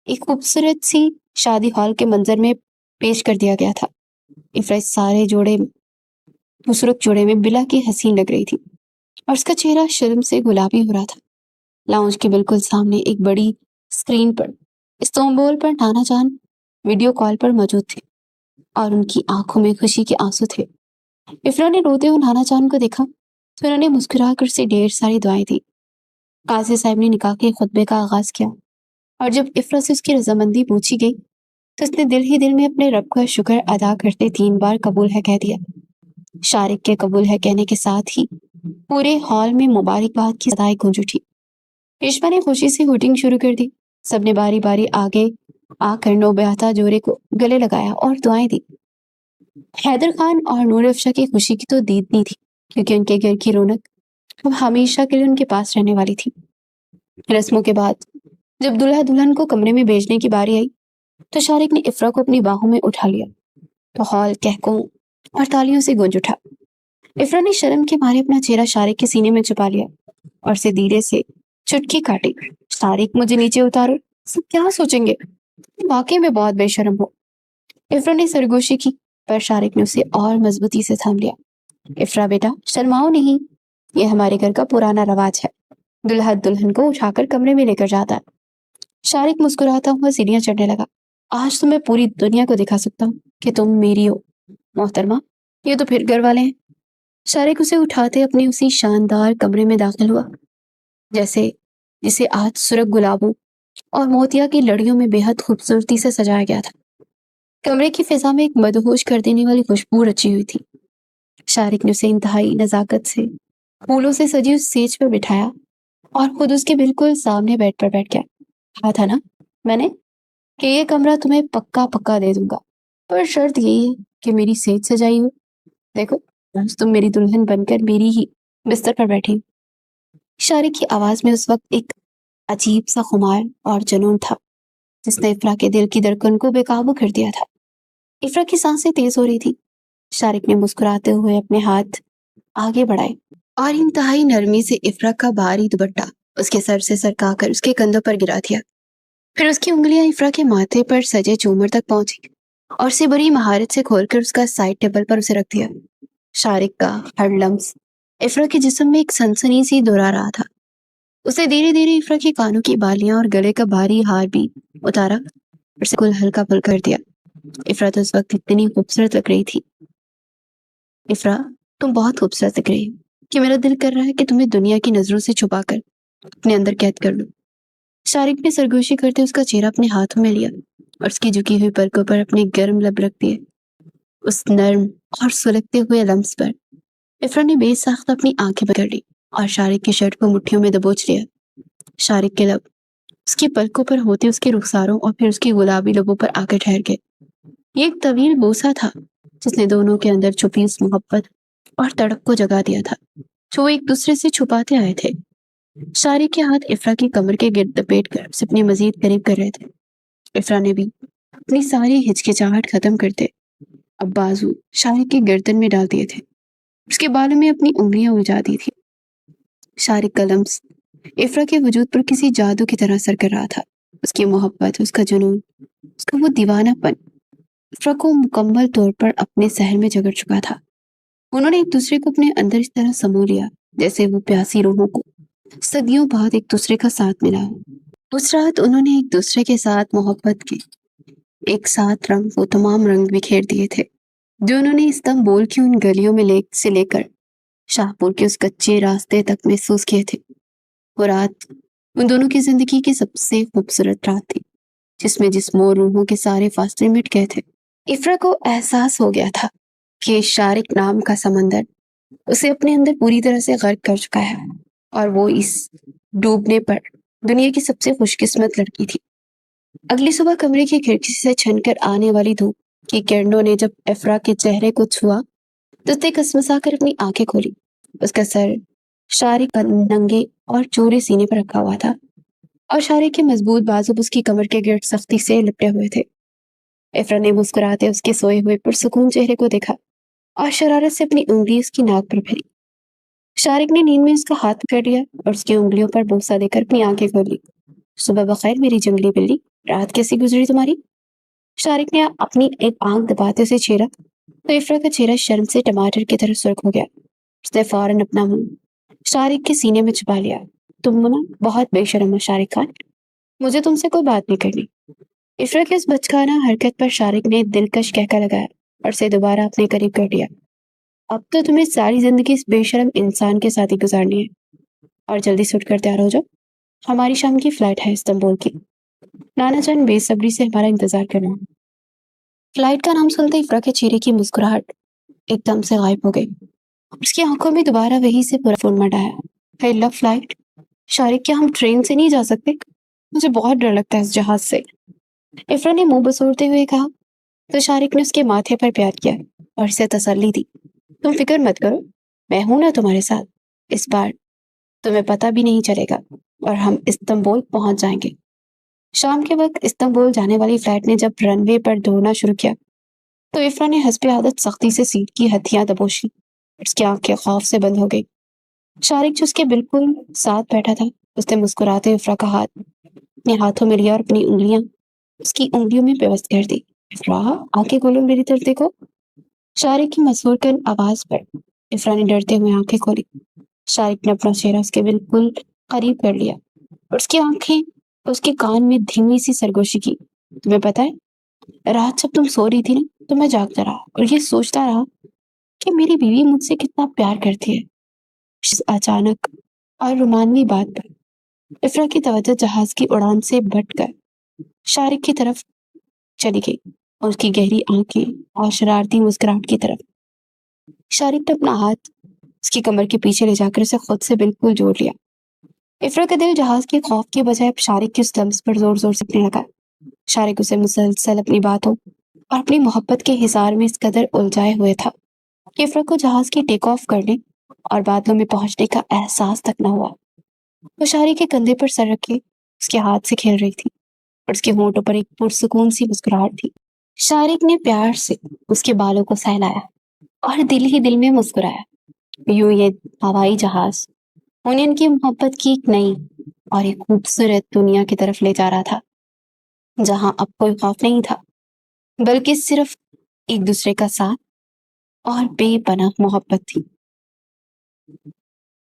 ایک خوبصورت سی شادی ہال کے منظر میں پیش کر دیا گیا تھا۔ افرا اس سارے خوبصورت جوڑے میں بلا کی حسین لگ رہی تھی، اور اس کا چہرہ شرم سے گلابی ہو رہا تھا۔ لاؤنج کے بالکل سامنے ایک بڑی اسکرین پر استنبول پر نانا جان ویڈیو کال پر موجود تھے، اور ان کی آنکھوں میں خوشی کے آنسو تھے۔ افرا نے روتے ہوئے نانا جان کو دیکھا تو انہوں نے مسکرا کر اسے ڈھیر ساری دعائیں دی۔ قاضی صاحب نے نکاح کے خطبے کا آغاز کیا، اور جب افرا سے اس کی رضامندی پوچھی گئی تو اس نے دل ہی دل میں اپنے رب کا شکر ادا کرتے 3 بار قبول ہے کہہ دیا۔ شارق کے قبول ہے کہنے کے ساتھ ہی پورے ہال میں مبارکباد کی صدائیں گونج اٹھی۔ ریشما نے خوشی سے ہوٹنگ شروع کر دی۔ سب نے باری باری آگے آ کر نوبیاہتا جوڑے کو گلے لگایا اور دعائیں دی۔ حیدر خان اور نور افشاں کی خوشی کی تو دید نہیں تھی، کیونکہ ان کے گھر کی رونق اب ہمیشہ کے لیے ان کے پاس رہنے والی تھی۔ رسموں کے بعد جب دلہا دلہن کو کمرے میں بھیجنے کی باری آئی تو شارق نے افرا کو اپنی باہوں میں اٹھا لیا تو ہال کہکوں اور تالیوں سے گونج اٹھا۔ افرا نے شرم کے مارے اپنا چہرہ شارق کے سینے میں چھپا لیا اور اسے دھیرے سے چٹکی کاٹی۔ شارق مجھے نیچے اتارو، سب کیا سوچیں گے؟ واقعی میں بہت بے شرم ہو۔ افرا نے سرگوشی کی، پر شارق نے اسے اور مضبوطی سے تھام لیا۔ افرا بیٹا شرماؤ نہیں، یہ ہمارے گھر کا پرانا رواج ہے، دلہا دلہن کو اٹھا کر کمرے میں لے کر جاتا ہے۔ شارق مسکراتا ہوا سیڑھیاں چڑھنے لگا۔ آج تو میں پوری دنیا کو دکھا سکتا ہوں کہ تم میری ہو محترمہ، یہ تو پھر گھر والے ہیں۔ شارق اسے اٹھاتے اپنے اسی شاندار کمرے میں داخل ہوا جسے آج سرخ گلابوں اور موتیا کی لڑیوں میں بے حد خوبصورتی سے سجایا گیا تھا۔ کمرے کی فضا میں ایک مدہوش کر دینے والی خوشبو رچی ہوئی تھی۔ شارق نے اسے انتہائی نزاکت سے پھولوں سے سجی اس سیج پر بٹھایا اور خود اس کے بالکل سامنے بیڈ پر بیٹھ گیا۔ کہا تھا نا میں نے کہ یہ کمرہ تمہیں پکا دے دوں گا، پر شرط یہی ہے کہ میری سیج سجائی ہو۔ دیکھو تم میری دلہن بن کر میری ہی بستر پر بیٹھی۔ شارق کی آواز میں اس وقت ایک عجیب سا خمار اور جنون تھا جس نے افرا کے دل کی دھڑکن کو بے قابو کر دیا تھا۔ افرا کی سانسیں تیز ہو رہی تھی۔ شارق نے مسکراتے ہوئے اپنے ہاتھ آگے بڑھائے اور انتہائی نرمی سے افرا کا بھاری دوپٹہ اس کے سر سے سرکا کر اس کے کندھوں پر گرا دیا۔ پھر اس کی انگلیاں افرا کے ماتھے پر سجے چومر تک پہنچی اور اسے بڑی مہارت سے کھول کر اس کا سائڈ ٹیبل پر اسے رکھ دیا۔ شارق کا ہر لمس افرا کے جسم میں ایک سنسنی سی دورا رہا تھا۔ اسے دھیرے دھیرے افرا کے کانوں کی بالیاں اور گلے کا بھاری ہار بھی اتارا اور اسے کل ہلکا پھل کر دیا۔ افرا تو اس وقت اتنی خوبصورت لگ رہی تھی افرا، تم بہت خوبصورت دکھ رہی ہو کہ میرا دل کر رہا ہے کہ تمہیں دنیا کی نظروں سے چھپا کر اپنے اندر قید کر لوں۔ شارق نے سرگوشی کرتے اس کا چہرہ اپنے ہاتھوں میں لیا اور اس کی جھکی ہوئی پلکوں پر اپنی گرم لب رکھ دیے۔ اس نرم اور سلگتے ہوئے لمس پر افرا نے بے ساختہ اپنی آنکھیں بند کر لی اور شارق کی شرٹ کو مٹھیوں میں دبوچ لیا۔ شارق کے لب اس کی پلکوں پر ہوتے اس کے رخساروں اور پھر اس کی گلابی لبوں پر آ کر ٹھہر گئے۔ یہ ایک طویل بوسہ تھا جس نے دونوں کے اندر چھپی اس محبت اور تڑپ کو جگا دیا تھا جو وہ ایک دوسرے سے چھپاتے آئے تھے۔ شارق کے ہاتھ افرا کی کمر کے گرد لپیٹ کر اسے اپنے مزید قریب کر رہے تھے۔ افرا نے بھی اپنی ساری ہچکچاہٹ ختم کرتے اب بازو شارق کی گردن میں ڈال دیے تھے، اس کے بالوں میں اپنی انگلیاں الجھا دی تھی۔ شارق کا لمس افرا کے وجود پر کسی جادو کی طرح اثر کر رہا تھا۔ اس کی محبت، اس کا جنون، اس کا وہ دیوانہ پن افرا کو مکمل طور پر اپنے سحر میں جگڑ چکا تھا۔ انہوں نے ایک دوسرے کو اپنے اندر اس طرح سمو لیا جیسے وہ پیاسی روحوں کو صدیوں بعد ایک دوسرے کا ساتھ ملا ہو۔ اس رات انہوں نے ایک دوسرے کے ساتھ محبت کے ایک ساتھ رنگ، وہ تمام رنگ بکھیر دیے تھے جو انہوں نے استنبول کی ان گلیوں میں لے کر شاہ پور کے اس کچے راستے تک محسوس کیے تھے۔ وہ رات ان دونوں کی زندگی کی سب سے خوبصورت رات تھی جس میں جسموں اور روحوں کے سارے فاصلے مٹ گئے تھے۔ افرا کو احساس ہو گیا تھا کہ شارق نام کا سمندر اسے اپنے اندر پوری طرح سے غرق کر چکا ہے اور وہ اس ڈوبنے پر دنیا کی سب سے خوش قسمت لڑکی تھی۔ اگلی صبح کمرے کی کھڑکی سے چھن کر آنے والی دھوپ کی کرنوں نے جب افرا کے چہرے کو چھوا تو اس نے کسمسا کر اپنی آنکھیں کھولی۔ اس کا سر شارق کا ننگے اور چورے سینے پر رکھا ہوا تھا اور شارق کے مضبوط بازو اس کی کمر کے گرد سختی سے لپٹے ہوئے تھے۔ افرا نے مسکراتے اس کے سوئے ہوئے پرسکون چہرے کو دیکھا اور شرارت سے اپنی انگلی اس کی ناک پر پھیری۔ شارق نے نیند میں اس کا ہاتھ پکڑ لیا اور اس کی انگلیوں پر بوسہ دے کر اپنی آنکھیں کھول لی۔ صبح بخیر میری جنگلی بلی، رات کیسی گزری تمہاری؟ شارق نے اپنی ایک آنکھ دباتے اسے چھیڑا تو افرا کا چہرہ شرم سے ٹماٹر کی طرح سرخ ہو گیا۔ اس نے فوراً اپنا منہ شارق کے سینے میں چھپا لیا۔ تم نا بہت بے شرم ہو شارق خان، مجھے تم سے کوئی بات نہیں کرنی۔ افرا کی اس بچکانہ حرکت پر شارق نے دلکش کہکا لگایا اور اسے دوبارہ اپنے قریب کر لیا۔ اب تو تمہیں ساری زندگی اس بے شرم انسان کے ساتھ ہی گزارنی ہے، اور جلدی سے اٹھ کر تیار ہو جاؤ، ہماری شام کی فلائٹ ہے استنبول کی۔ نانا جان بے صبری سے ہمارا انتظار کر رہے ہیں۔ فلائٹ کا نام سنتے افرا کے چہرے کی مسکراہٹ ایک دم سے غائب ہو گئی۔ اس کی آنکھوں میں دوبارہ وہی سے پورا فورمٹ آیا۔ I love flight. شارق، کیا ہم ٹرین سے نہیں جا سکتے؟ مجھے بہت ڈر لگتا ہے اس جہاز سے، افرا نے منہ بسورتے ہوئے کہا تو شارق نے اس کے ماتھے پر پیار کیا اور اسے تسلی دی۔ تم فکر مت کرو، میں ہوں نا تمہارے ساتھ، اس بار تمہیں پتہ بھی نہیں چلے گا اور ہم استنبول پہنچ جائیں گے۔ شام کے وقت استنبول جانے والی فلائٹ نے جب رن وے پر دوڑنا شروع کیا تو افرا نے حسب عادت سختی سے سیٹ کی ہتھیاں دبوچ لی، اس کی آنکھیں خوف سے بند ہو گئی۔ شارق جو اس کے بالکل ساتھ بیٹھا تھا، اس نے مسکراتے افرا کا ہاتھ اپنے ہاتھوں میں لیا اور اپنی انگلیاں اس کی انگلیوں میں پیوست کر دی۔ افرا، آنکھیں کھولو، میری طرف دیکھو۔ شارق کی مسحور کن آواز پر افرا نے ڈرتے ہوئے آنکھیں کھولی۔ شارق نے اپنا چہرہ اس کے بالکل قریب کر لیا اور اس کی آنکھیں اس کے کان میں دھیمی سی سرگوشی کی۔ تمہیں پتہ ہے، رات جب تم سو رہی تھی نا تو میں جاگتا رہا اور یہ سوچتا رہا کہ میری بیوی مجھ سے کتنا پیار کرتی ہے۔ اس اچانک اور رومانوی بات پر افرا کی توجہ جہاز کی اڑان سے بٹ کر شارق کی طرف چلی گئی اور اس کی گہری آنکھیں اور شرارتی مسکراہٹ کی طرف۔ شارق نے اپنا ہاتھ اس کی کمر کے پیچھے لے جا کر اسے خود سے بالکل جوڑ لیا۔ افرا کا دل جہاز کے خوف کے بجائے اب شارق کے اس لمس پر زور زور سے اٹھنے لگا۔ شارق اسے مسلسل اپنی باتوں اور اپنی محبت کے حصار میں اس قدر الجھائے ہوئے تھا کہ افرا کو جہاز کی ٹیک آف کرنے اور بادلوں میں پہنچنے کا احساس تک نہ ہوا۔ وہ شارق کے کندھے پر سر رکھے اس کے ہاتھ سے کھیل رہی تھی اور اس کے ہونٹوں پر ایک پرسکون سی مسکراہٹ تھی۔ شارق نے پیار سے اس کے بالوں کو سہلایا اور دل ہی دل میں مسکرایا۔ یوں یہ ہوائی جہاز انہیں ان کی محبت کی ایک نئی اور ایک خوبصورت دنیا کی طرف لے جا رہا تھا جہاں اب کوئی خوف نہیں تھا بلکہ صرف ایک دوسرے کا ساتھ اور بے پناہ محبت تھی۔